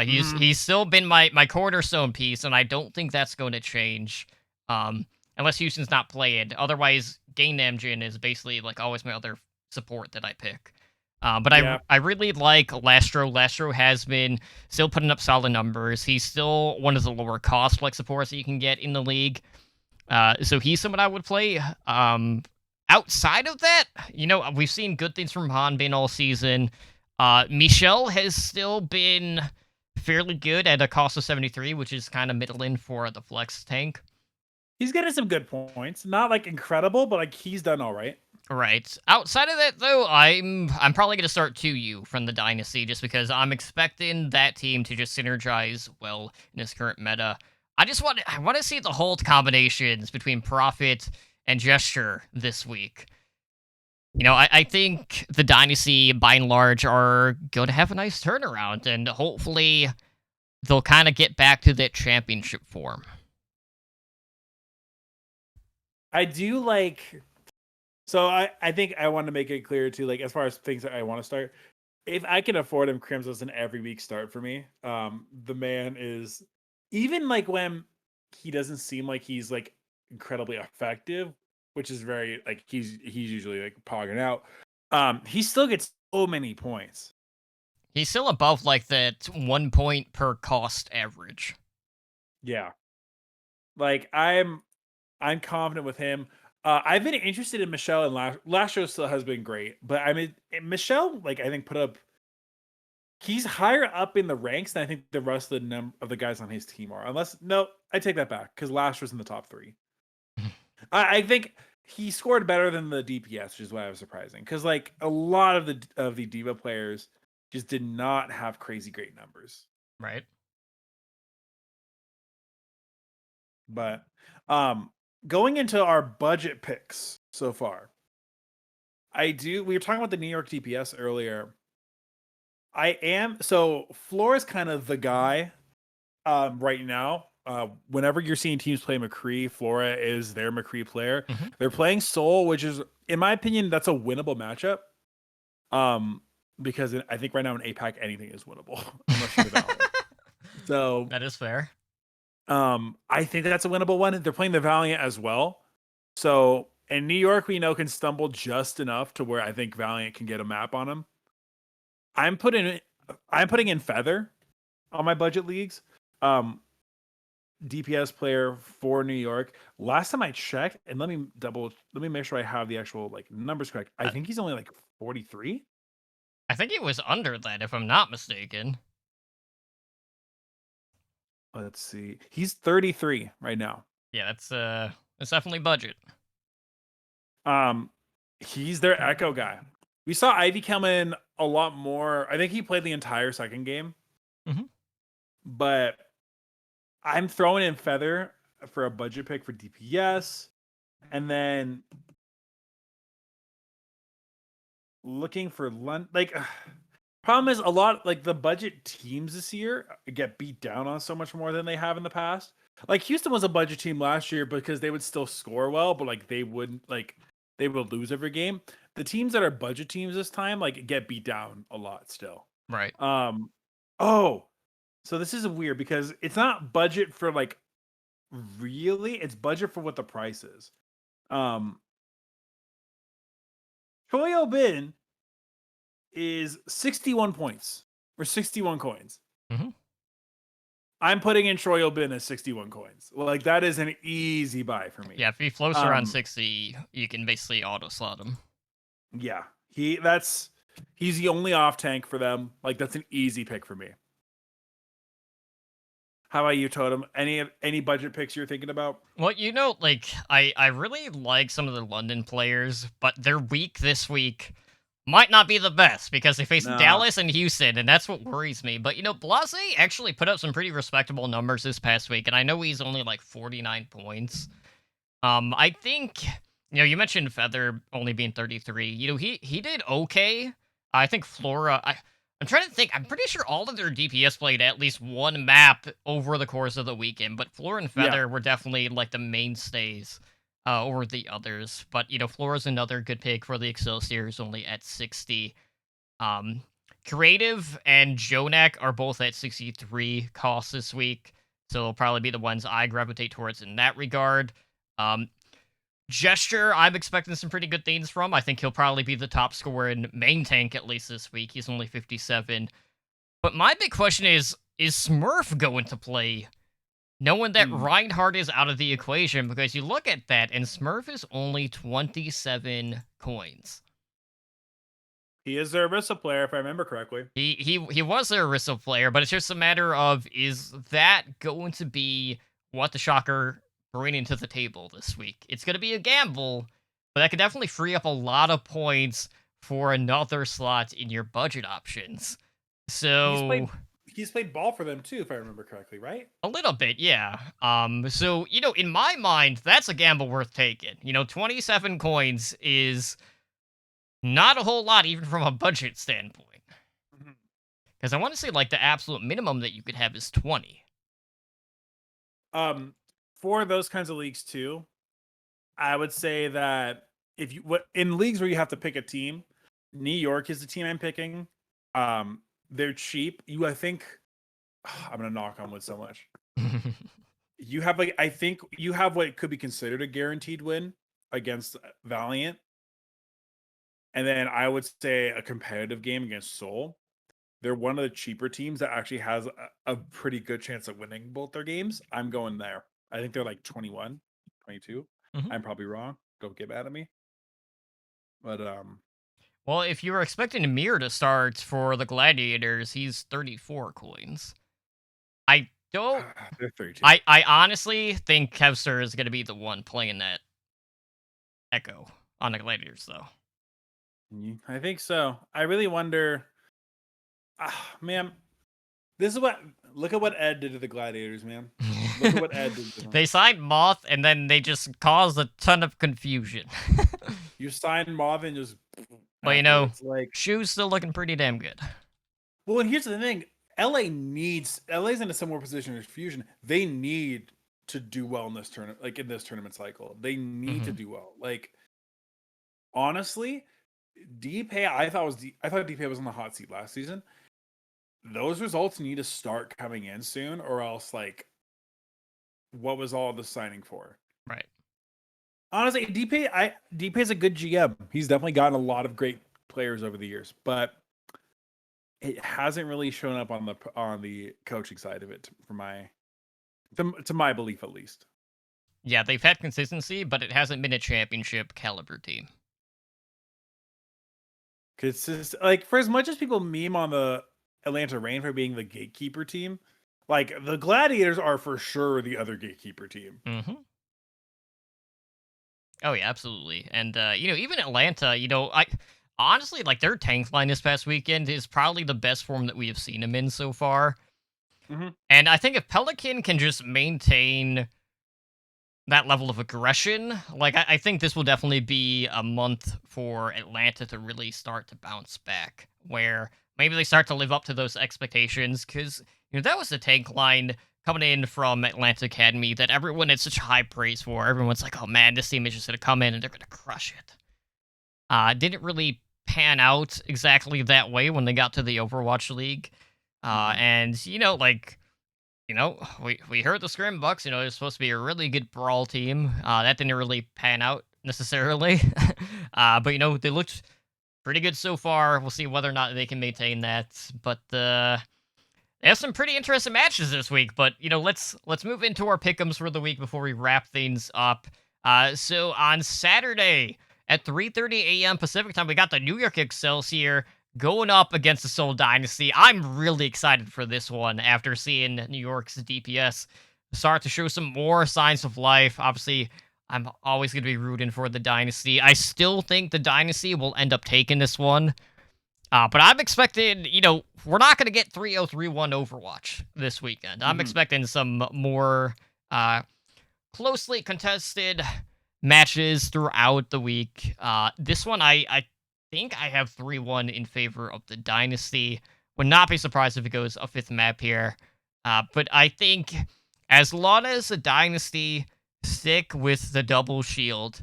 He's still been my cornerstone piece, and I don't think that's going to change. Unless Houston's not playing. Otherwise, Gain Namjin is basically like always my other support that I pick. But Yeah. I really like Lastro. Lastro has been still putting up solid numbers. He's still one of the lower cost flex supports that you can get in the league. So he's someone I would play. Outside of that, we've seen good things from Hanbin all season. Michelle has still been fairly good at a cost of 73, which is kind of middling for the flex tank. He's getting some good points. Not like incredible, but like he's done all right. Right. Outside of that, though, I'm probably gonna start 2U from the Dynasty just because I'm expecting that team to just synergize well in this current meta. I want to see the hold combinations between Profit and Gesture this week. I think the Dynasty, by and large, are going to have a nice turnaround, and hopefully they'll kind of get back to that championship form. I do like. So I think I want to make it clear too, like as far as things that I want to start. If I can afford him, Crimso's an every week start for me. The man is even like when he doesn't seem like he's like incredibly effective, which is very like he's usually like pogging out. He still gets so many points. He's still above like that 1 point per cost average. Yeah, like I'm confident with him. I've been interested in Michelle, and last show still has been great, but I mean Michelle, like I think put up. He's higher up in the ranks than I think the rest of the guys on his team are. Unless no, I take that back because Lash was in the top 3. I think he scored better than the DPS, which is why I was surprising. Because like a lot of the Diva players just did not have crazy great numbers. Right. But going into our budget picks so far, we were talking about the New York DPS earlier. Floor is kind of the guy right now. Whenever you're seeing teams play McCree, Flora is their McCree player. Mhm. They're playing Soul, which is, in my opinion, that's a winnable matchup. Because I think right now in APAC anything is winnable unless you're the Valiant. So That is fair. I think that's a winnable one. They're playing the Valiant as well. So in New York, we know can stumble just enough to where I think Valiant can get a map on them. I'm putting in Feather on my budget leagues. DPS player for New York. Last time I checked, and let me make sure I have the actual like numbers correct. I think he's only like 43. I think it was under that, if I'm not mistaken. Let's see. He's 33 right now. Yeah, that's definitely budget. He's their Echo guy. We saw Ivy come in a lot more. I think he played the entire second game. Mhm. But I'm throwing in Feather for a budget pick for DPS. And then looking for problem is a lot like the budget teams this year get beat down on so much more than they have in the past. Like Houston was a budget team last year because they would still score well, but like they wouldn't like they will lose every game. The teams that are budget teams this time, like, get beat down a lot still. Right. Um, oh, so this is weird because it's not budget for like really, it's budget for what the price is. Um, Choyo Bin is 61 points or 61 coins. Hmm. I'm putting in Choyo Bin as 61 coins. Like that is an easy buy for me. Yeah, if he floats around Um, 60, you can basically auto slot him. yeah, he's the only off tank for them. Like that's an easy pick for me. How about you, Totem? Any budget picks you're thinking about? Well, like I really like some of the London players, but their week this week might not be the best because they face Nah. Dallas and Houston, and that's what worries me. But Blase actually put up some pretty respectable numbers this past week, and I know he's only like 49 points. I think you mentioned Feather only being 33. He did okay. I think Flora. I'm trying to think. I'm pretty sure all of their DPS played at least one map over the course of the weekend, but Flora and Yeah. Feather were definitely like the mainstays over the others. But Flora's another good pick for the Excelsiors, only at 60. Um, Creative and Jonak are both at 63 costs this week, so they'll probably be the ones I gravitate towards in that regard. Um, Gesture, I'm expecting some pretty good things from. I think he'll probably be the top scorer in main tank at least this week. He's only 57. But my big question is Smurf going to play? Knowing that Hmm. Reinhardt is out of the equation, because you look at that, and Smurf is only 27 coins. He is their Arissa player, if I remember correctly. He was a Orisa player, but it's just a matter of, is that going to be what the Shocker bringing to the table this week? It's going to be a gamble, but that could definitely free up a lot of points for another slot in your budget options. He's So played he's played ball for them too, if I remember correctly, right? a little bit, yeah. So in my mind, that's a gamble worth taking. 27 coins is not a whole lot, even from a budget standpoint. Mhm. Because I want to say, like, the absolute minimum that you could have is 20. For those kinds of leagues too, I would say that if you what in leagues where you have to pick a team, New York is the team I'm picking. They're cheap. I think I'm gonna knock on wood so much. You have like I think you have what could be considered a guaranteed win against Valiant, and then I would say a competitive game against Seoul. They're one of the cheaper teams that actually has a pretty good chance of winning both their games. I'm going there. I think they're like 21, 22. Mhm. I'm probably wrong. Don't get mad at me. But Well, if you were expecting Amir to start for the Gladiators, he's 34 coins. I don't. they're 32. I honestly think Kevster is going to be the one playing that Echo on the Gladiators, though. I think so. I really wonder. Man, this is what. Look at what Ed did to the Gladiators, man. Look at what Ed did to them. They signed Moth, and then they just caused a ton of confusion. You sign Marvin just. But afterwards, like, Shoe's still looking pretty damn good. well, and here's the thing: LA's in a similar position as Fusion. They need to do well in this tournament, like in this tournament cycle. They need to Mhm. do well. Like, honestly, DPay, I thought DPay was on the hot seat last season. Those results need to start coming in soon, or else, like, what was all the signing for? Right. Honestly, DPay's a good GM. He's definitely gotten a lot of great players over the years, but it hasn't really shown up on the coaching side of it to my belief at least. Yeah, they've had consistency, but it hasn't been a championship caliber team. Cause it's like for as much as people meme on the Atlanta Reign for being the gatekeeper team, like the Gladiators are for sure the other gatekeeper team. Mm-hmm. Oh yeah, absolutely. And even Atlanta, I honestly like their tank line this past weekend is probably the best form that we have seen him in so far. Mm-hmm. And I think if Pelican can just maintain that level of aggression, like I think this will definitely be a month for Atlanta to really start to bounce back, where maybe they start to live up to those expectations, because that was the tank line coming in from Atlanta Academy that everyone had such high praise for. Everyone's like, oh man, this team is just gonna come in and they're gonna crush it. Didn't really pan out exactly that way when they got to the Overwatch League. Mhm. And we heard the Scrim Bucks. It was supposed to be a really good brawl team. That didn't really pan out necessarily. But they looked pretty good so far. We'll see whether or not they can maintain that. But they have some pretty interesting matches this week. But let's move into our pick'ems for the week before we wrap things up. So on Saturday at 3:30 a.m. Pacific time, we got the New York Excelsior going up against the Seoul Dynasty. I'm really excited for this one after seeing New York's DPS start to show some more signs of life. Obviously, I'm always going to be rooting for the Dynasty. I still think the Dynasty will end up taking this one. But I'm expecting, we're not going to get 3-0-3-1 Overwatch this weekend. I'm Mhm. expecting some more closely contested matches throughout the week. This one, I think I have 3-1 in favor of the Dynasty. Would not be surprised if it goes a fifth map here. But I think as long as the Dynasty stick with the double shield,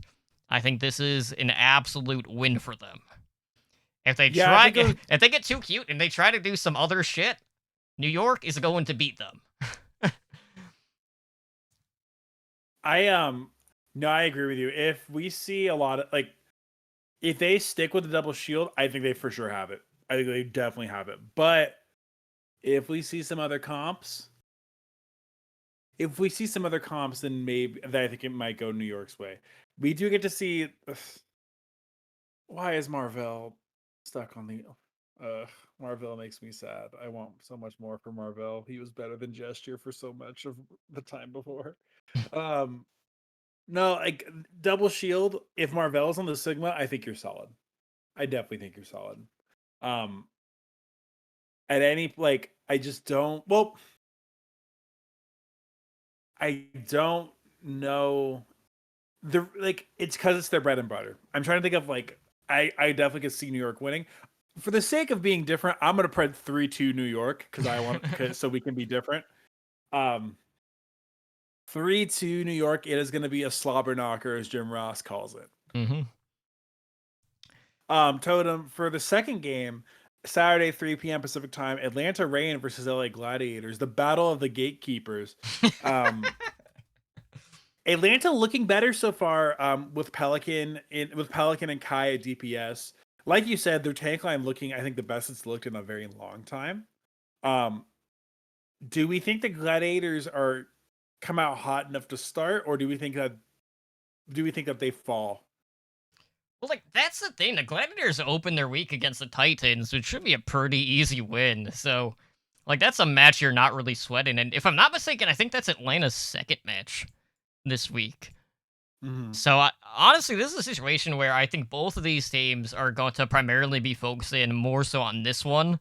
I think this is an absolute win for them. If they Yeah, I try, think it was if they get too cute and they try to do some other shit, New York is going to beat them. I no, I agree with you. If we see a lot of if they stick with the double shield, I think they for sure have it. I think they definitely have it. But if we see some other comps, then I think it might go New York's way. We do get to see why is Marvel stuck on the Marvel makes me sad. I want so much more for Marvel. He was better than Gesture for so much of the time before. Um no, like double shield, if Marvel's on the Sigma, I think you're solid. I definitely think you're solid. Um at any I just don't I don't know the it's because it's their bread and butter. I'm trying to think of I definitely could see New York winning. For the sake of being different, I'm gonna put 3-2 New York because I want so we can be different. Um 3-2 New York, it is gonna be a slobber knocker, as Jim Ross calls it. Hmm. Totem for the second game, Saturday, 3 p.m. Pacific time, Atlanta Reign versus LA Gladiators, the battle of the gatekeepers. Um Atlanta looking better so far with Pelican and Kai at DPS. Like you said, their tank line looking, I think, the best it's looked in a very long time. Um, do we think the Gladiators are come out hot enough to start, or do we think that they fall? Well, that's the thing. The Gladiators open their week against the Titans, which should be a pretty easy win. So, that's a match you're not really sweating. And if I'm not mistaken, I think that's Atlanta's second match this week. Mm-hmm. So, honestly, this is a situation where I think both of these teams are going to primarily be focusing more so on this one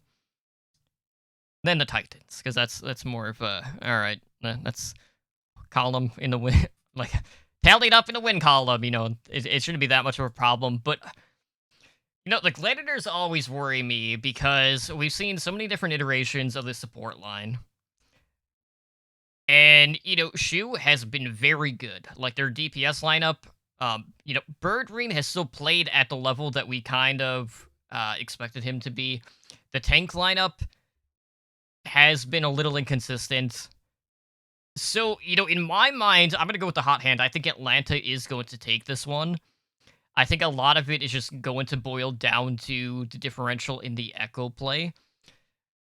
than the Titans, because that's more of a all right. That's column in the win, like tallied up in the win column. It shouldn't be that much of a problem. But the Gladiators always worry me because we've seen so many different iterations of the support line. And, Shu has been very good. Like, their DPS lineup, Birdgreen has still played at the level that we kind of expected him to be. The tank lineup has been a little inconsistent. So, in my mind, I'm going to go with the hot hand. I think Atlanta is going to take this one. I think a lot of it is just going to boil down to the differential in the echo play.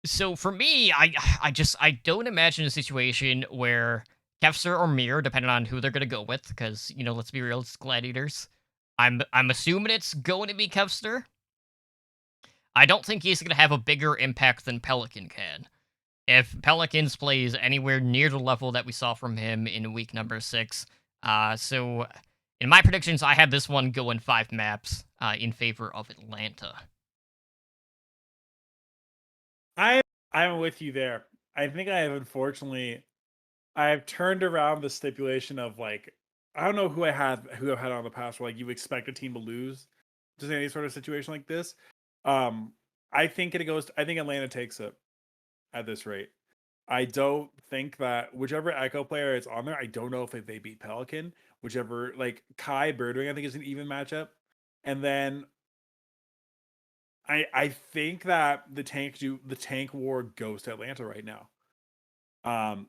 So for me, I don't imagine a situation where Kefster or Mir, depending on who they're gonna go with, because let's be real, it's Gladiators. I'm assuming it's going to be Kefster. I don't think he's gonna have a bigger impact than Pelican can. If Pelicans plays anywhere near the level that we saw from him in week number 6, so in my predictions, I had this one going 5 maps in favor of Atlanta. I I'm with you there. I think I've turned around the stipulation of I don't know who I had on the past where you expect a team to lose just in any sort of situation like this. Um I think Atlanta takes it at this rate. I don't think that whichever Echo player is on there, I don't know if they beat Pelican. Whichever Kai Birdwing, I think is an even matchup. And then I think that the tank war goes to Atlanta right now. Um,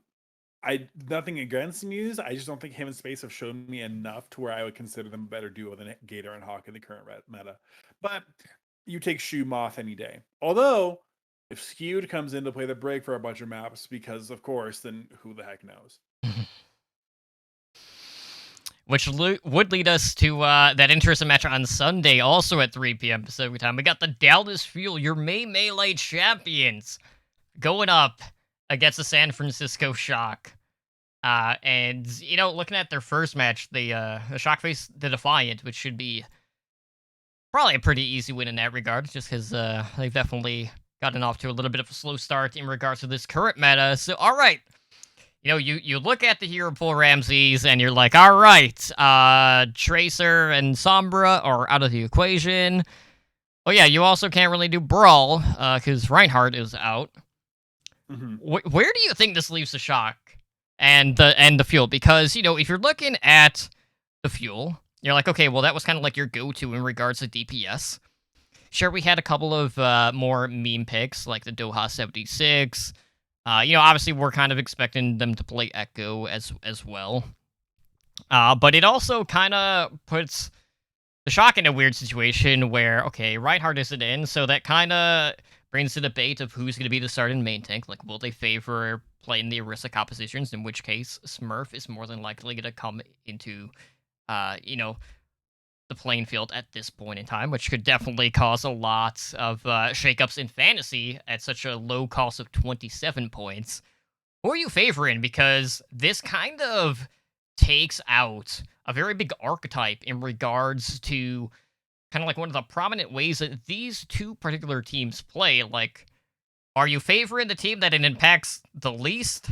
I nothing against Muse. I just don't think him and Space have shown me enough to where I would consider them a better duo than Gator and Hawk in the current meta. But you take Shoe Moth any day. Although, if Skewed comes in to play the break for a bunch of maps, because of course, then who the heck knows? Which would lead us to that interesting match on Sunday, also at 3 p.m. Pacific time. We got the Dallas Fuel, your May Melee champions, going up against the San Francisco Shock. And, looking at their first match, the Shock faced the Defiant, which should be probably a pretty easy win in that regard, just because they've definitely gotten off to a little bit of a slow start in regards to this current meta. So, all right. You look at the hero pool Ramses, and you're like, all right, Tracer and Sombra are out of the equation. Oh, yeah, you also can't really do Brawl, because Reinhardt is out. Mm-hmm. Where do you think this leaves the Shock and the Fuel? Because, if you're looking at the Fuel, you're like, okay, well, that was kind of like your go-to in regards to DPS. Sure, we had a couple of more meme picks, like the Doha 76. Obviously, we're kind of expecting them to play Echo as well. But it also kind of puts the Shock in a weird situation where, okay, Reinhardt isn't in, so that kind of brings the debate of who's going to be the starting main tank. Like, will they favor playing the Orisa compositions, in which case Smurf is more than likely going to come into, the playing field at this point in time, which could definitely cause a lot of shakeups in fantasy at such a low cost of 27 points. Who are you favoring? Because this kind of takes out a very big archetype in regards to kind of like one of the prominent ways that these two particular teams play. Like, are you favoring the team that it impacts the least,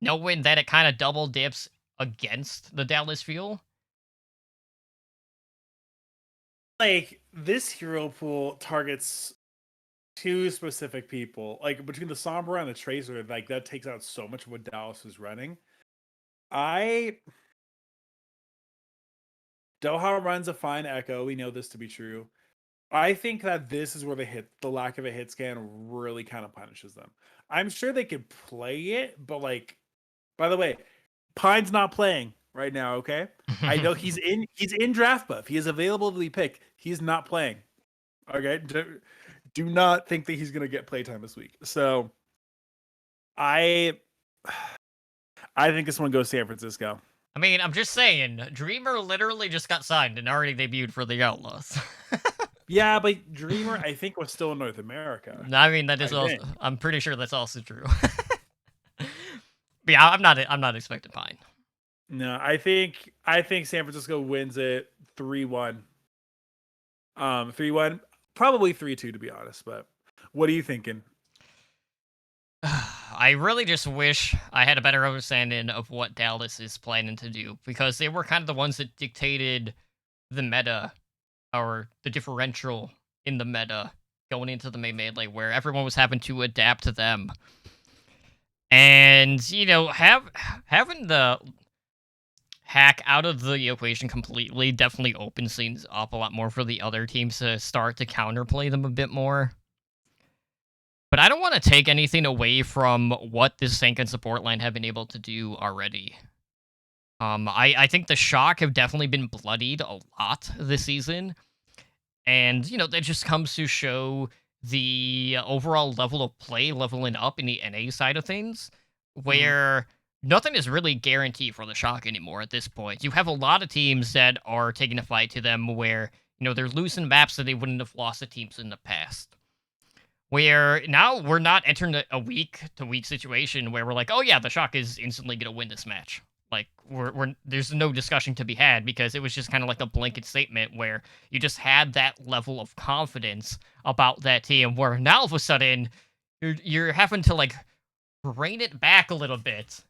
knowing that it kind of double dips against the Dallas Fuel? Like, this hero pool targets two specific people. Like, between the Sombra and the Tracer, like, that takes out so much of what Dallas is running. Doha runs a fine Echo. We know this to be true. I think that this is where the lack of a hit scan really kind of punishes them. I'm sure they could play it, but like, by the way, Pine's not playing right now, okay? I know he's in draft buff. He is available to be picked. He's not playing. Okay? Do not think that he's going to get playtime this week. So I think this one goes San Francisco. I mean, I'm just saying, Dreamer literally just got signed and already debuted for the Outlaws. Yeah, but Dreamer, I think, was still in North America. I mean, that is also. I'm pretty sure that's also true. But yeah, I'm not expecting Pine. No, I think San Francisco wins it 3-1. 3-1, probably 3-2 to be honest. But what are you thinking? I really just wish I had a better understanding of what Dallas is planning to do, because they were kind of the ones that dictated the meta, or the differential in the meta going into the main melee, where everyone was having to adapt to them. And, having the hack out of the equation completely definitely opens things up a lot more for the other teams to start to counterplay them a bit more. But I don't want to take anything away from what this tank and support line have been able to do already. I think the Shock have definitely been bloodied a lot this season. And, that just comes to show the overall level of play leveling up in the NA side of things, where nothing is really guaranteed for the Shock anymore at this point. You have a lot of teams that are taking a fight to them where, they're losing maps that they wouldn't have lost to teams in the past. Where now we're not entering a week-to-week situation where we're like, oh yeah, the Shock is instantly going to win this match. Like, there's no discussion to be had, because it was just kind of like a blanket statement where you just had that level of confidence about that team, where now all of a sudden you're having to like rein it back a little bit,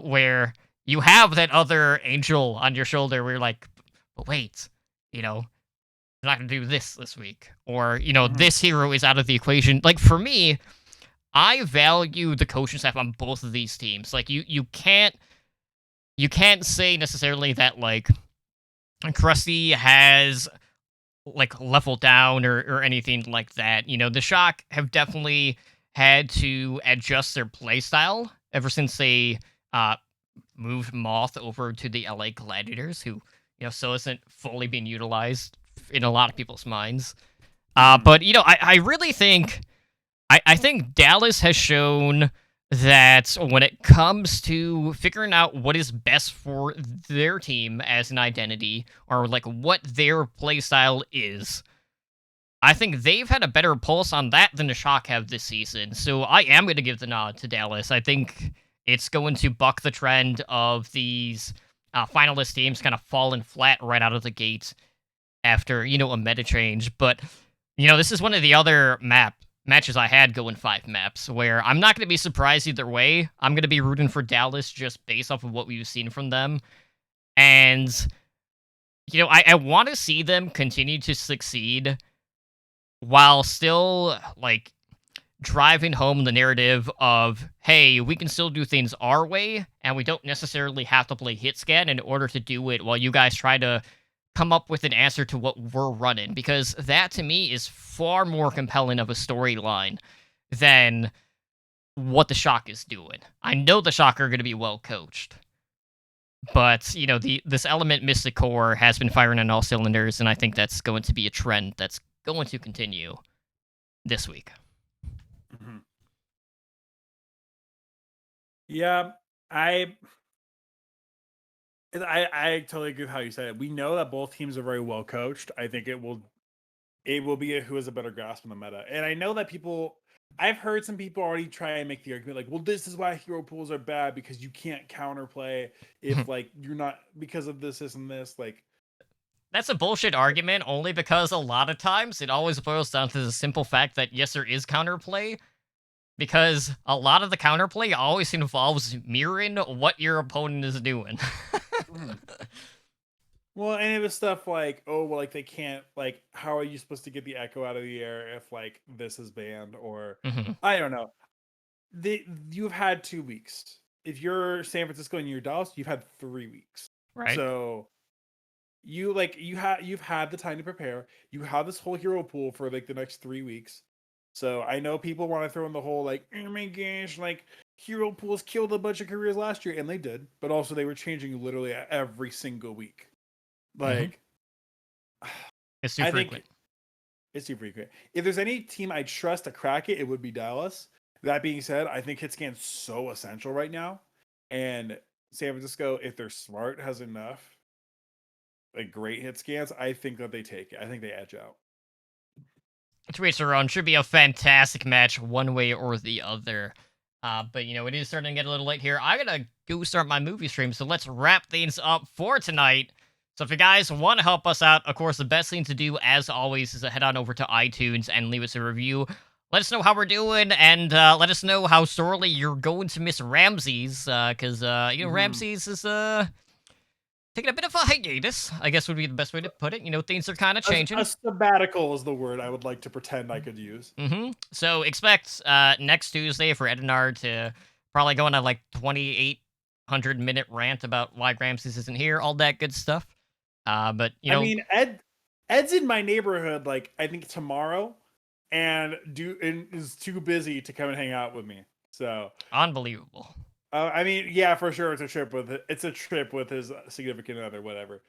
where you have that other angel on your shoulder where you're like, but wait, you're not going to do this week, or this hero is out of the equation. Like, for me, I value the coaching staff on both of these teams. Like, you can't say necessarily that, like, Krusty has like level down or anything like that. The Shock have definitely had to adjust their play style ever since they uh moved Moth over to the LA Gladiators, who still isn't fully being utilized in a lot of people's minds. Mhm. But I really think I think Dallas has shown that when it comes to figuring out what is best for their team as an identity, or like what their play style is, I think they've had a better pulse on that than the Shock have this season. So I am going to give the nod to Dallas. I think it's going to buck the trend of these finalist teams kind of falling flat right out of the gate after a meta change. But this is one of the other matches I had going 5 maps where I'm not going to be surprised either way. I'm going to be rooting for Dallas just based off of what we've seen from them. And I want to see them continue to succeed while still like driving home the narrative of, hey, we can still do things our way and we don't necessarily have to play hit scan in order to do it while you guys try to come up with an answer to what we're running, because that to me is far more compelling of a storyline than what the Shock is doing. I know the Shock are going to be well coached, but this element Mystic Core has been firing on all cylinders, and I think that's going to be a trend that's going to continue this week. Mhm. Yeah, I I totally agree with how you said it. We know that both teams are very well coached. I think it will be who has a better grasp on the meta. And I know that I've heard some people already try and make the argument like, well, this is why hero pools are bad because you can't counterplay if like you're not because of this and this. Like, That's a bullshit argument only because a lot of times it always boils down to the simple fact that yes, there is counterplay, because a lot of the counterplay always involves mirroring what your opponent is doing. mhm. Well, and it was stuff like, oh, well, like they can't, like, how are you supposed to get the echo out of the air if like this is banned or Mhm. I don't know. You've had 2 weeks. If you're San Francisco and you're Dallas, you've had 3 weeks. Right? So you've had the time to prepare. You have this whole hero pool for like the next 3 weeks. So I know people want to throw in the whole like, oh my gosh, like hero pools killed a bunch of careers last year, and they did, but also they were changing literally every single week. Mhm. Like It's too I think frequent. it's super frequent. If there's any team I trust to crack it, it would be Dallas. That being said, I think Hitscan's so essential right now. And San Francisco, if they're smart, has enough like great hit scans. I think that they take it. I think they edge out. To each their own. Should be a fantastic match one way or the other. But it is starting to get a little late here. I gotta go start my movie stream, so let's wrap things up for tonight. So if you guys want to help us out, of course, the best thing to do, as always, is to head on over to iTunes and leave us a review. Let us know how we're doing, and let us know how sorely you're going to miss Ramses, because Mhm. Ramses is taking a bit of a hiatus, I guess would be the best way to put it. Things are kind of A changing. sabbatical is the word I would like to pretend I could use. So expect next Tuesday for Edinar to probably go on a like 2,800-minute rant about why Ramses isn't here, all that good stuff. But I mean, Ed's in my neighborhood like I think tomorrow and is too busy to come and hang out with me. So unbelievable. I mean, yeah, for sure, it's a trip with his significant other, whatever.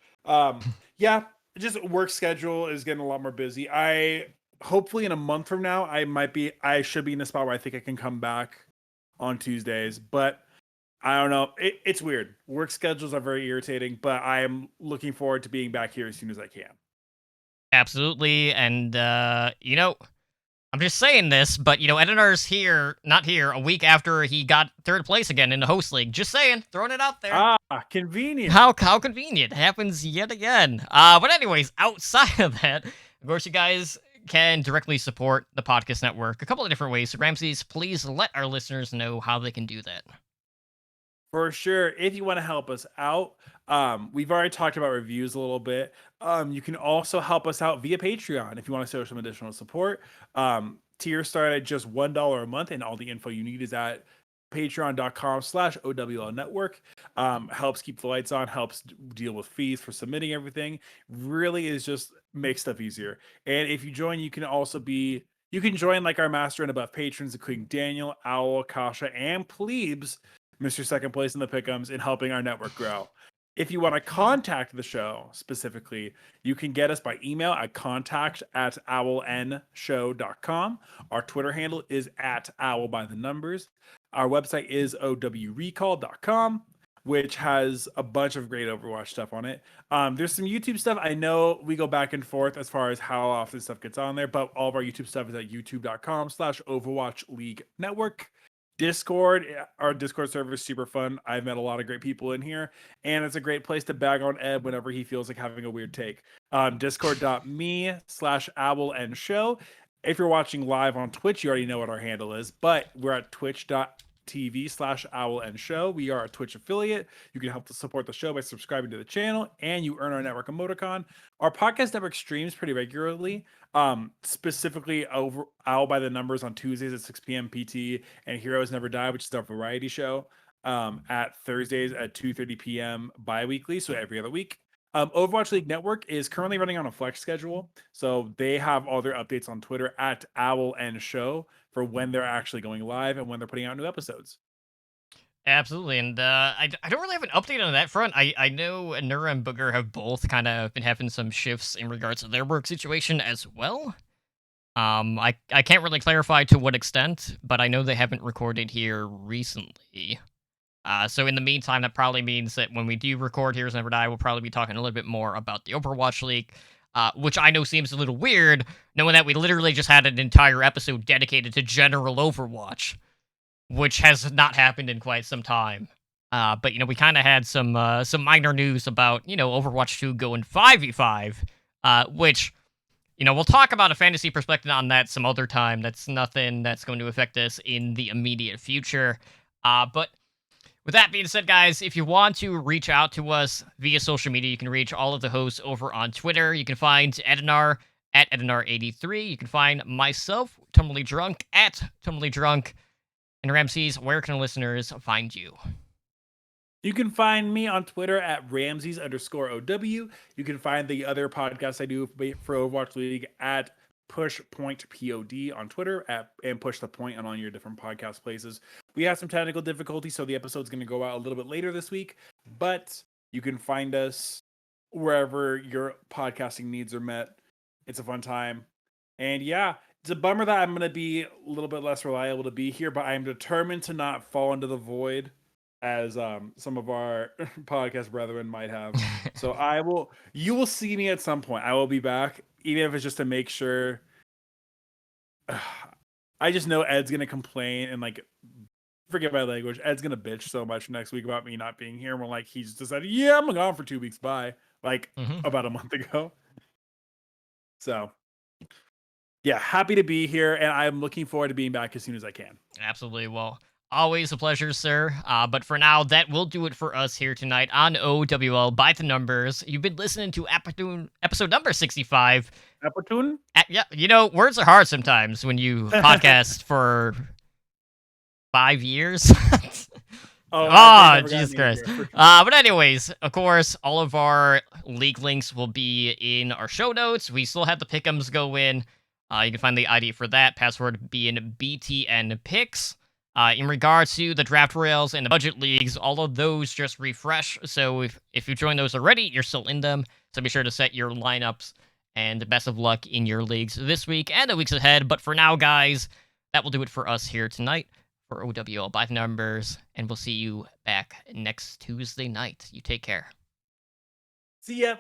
Yeah, just work schedule is getting a lot more busy. I hopefully in a month from now, I should be in a spot where I think I can come back on Tuesdays, but I don't know. It's weird. Work schedules are very irritating, but I am looking forward to being back here as soon as I can. Absolutely, and I'm just saying this, but Edinar's here, not here, a week after he got third place again in the host league. Just saying, throwing it out there. Ah, convenient. How convenient. Happens yet again. But anyways, outside of that, of course, you guys can directly support the podcast network a couple of different ways. So Ramses, please let our listeners know how they can do that. For sure. If you want to help us out, we've already talked about reviews a little bit. You can also help us out via Patreon if you want to show some additional support. Tiers start at just $1 a month, and all the info you need is at patreon.com/OWL network. helps keep the lights on, helps deal with fees for submitting everything. Really is just makes stuff easier. And if you join, you can join like our master and above patrons, including Daniel, Owl, Kasha, and Plebes, Mr. Second Place in the Pick'ems, in helping our network grow. If you want to contact the show specifically, you can get us by email at contact@owlnshow.com. Our Twitter handle is @owlbythenumbers. Our website is owrecall.com, which has a bunch of great Overwatch stuff on it. There's some YouTube stuff. I know we go back and forth as far as how often stuff gets on there, but all of our YouTube stuff is at youtube.com/Overwatch League Network. Discord, our Discord server is super fun. I've met a lot of great people in here, and it's a great place to bag on Ed whenever he feels like having a weird take. Discord.me/owlnshow. If you're watching live on Twitch, you already know what our handle is, but we're at twitch.tv/owlnshow. We are a Twitch affiliate. You can help to support the show by subscribing to the channel, and you earn our network emoticon. Our podcast network streams pretty regularly, specifically over Owl by the Numbers on Tuesdays at 6 p.m. PT, and Heroes Never Die, which is our variety show, at Thursdays at 2:30 p.m. bi-weekly, so every other week. Overwatch League Network is currently running on a flex schedule, so they have all their updates on Twitter at @owlnshow for when they're actually going live and when they're putting out new episodes. Absolutely, and I don't really have an update on that front. I know Nura and Booger have both kind of been having some shifts in regards to their work situation as well. I can't really clarify to what extent, but I know they haven't recorded here recently. So in the meantime, that probably means that when we do record Heroes Never Die, we'll probably be talking a little bit more about the Overwatch League, which I know seems a little weird, knowing that we literally just had an entire episode dedicated to general Overwatch, which has not happened in quite some time. But we kind of had some minor news about Overwatch 2 going 5v5, which we'll talk about a fantasy perspective on that some other time. That's nothing that's going to affect us in the immediate future. But with that being said, guys, if you want to reach out to us via social media, you can reach all of the hosts over on Twitter. You can find Edinar at Edinar83. You can find myself, Tumblely Drunk, at Tumblely Drunk. And Ramses, where can listeners find you? You can find me on Twitter at Ramses_OW. You can find the other podcasts I do for Overwatch League at PushPointPod on Twitter and Push the Point on all your different podcast places. We have some technical difficulties, so the episode's going to go out a little bit later this week, but you can find us wherever your podcasting needs are met. It's a fun time. And yeah, it's a bummer that I'm going to be a little bit less reliable to be here, but I'm determined to not fall into the void as some of our podcast brethren might have. So you will see me at some point. I will be back, even if it's just to make sure. I just know Ed's going to complain and forget my language. Ed's going to bitch so much next week about me not being here. And we're like, he's decided, yeah, I'm gone for 2 weeks. Bye. About a month ago. So yeah, happy to be here, and I'm looking forward to being back as soon as I can. Absolutely. Well, always a pleasure, sir. But for now, that will do it for us here tonight on OWL by the Numbers. You've been listening to episode number 65. Apatoon? Yeah, words are hard sometimes when you podcast for 5 years. Jesus Christ. But anyways, of course, all of our league links will be in our show notes. We still have the pick'ems go in. You can find the ID for that, password being BTNPicks. In regards to the draft royals and the budget leagues, all of those just refresh. So if you join those already, you're still in them. So be sure to set your lineups, and best of luck in your leagues this week and the weeks ahead. But for now, guys, that will do it for us here tonight for OWL by the Numbers, and we'll see you back next Tuesday night. You take care. See ya.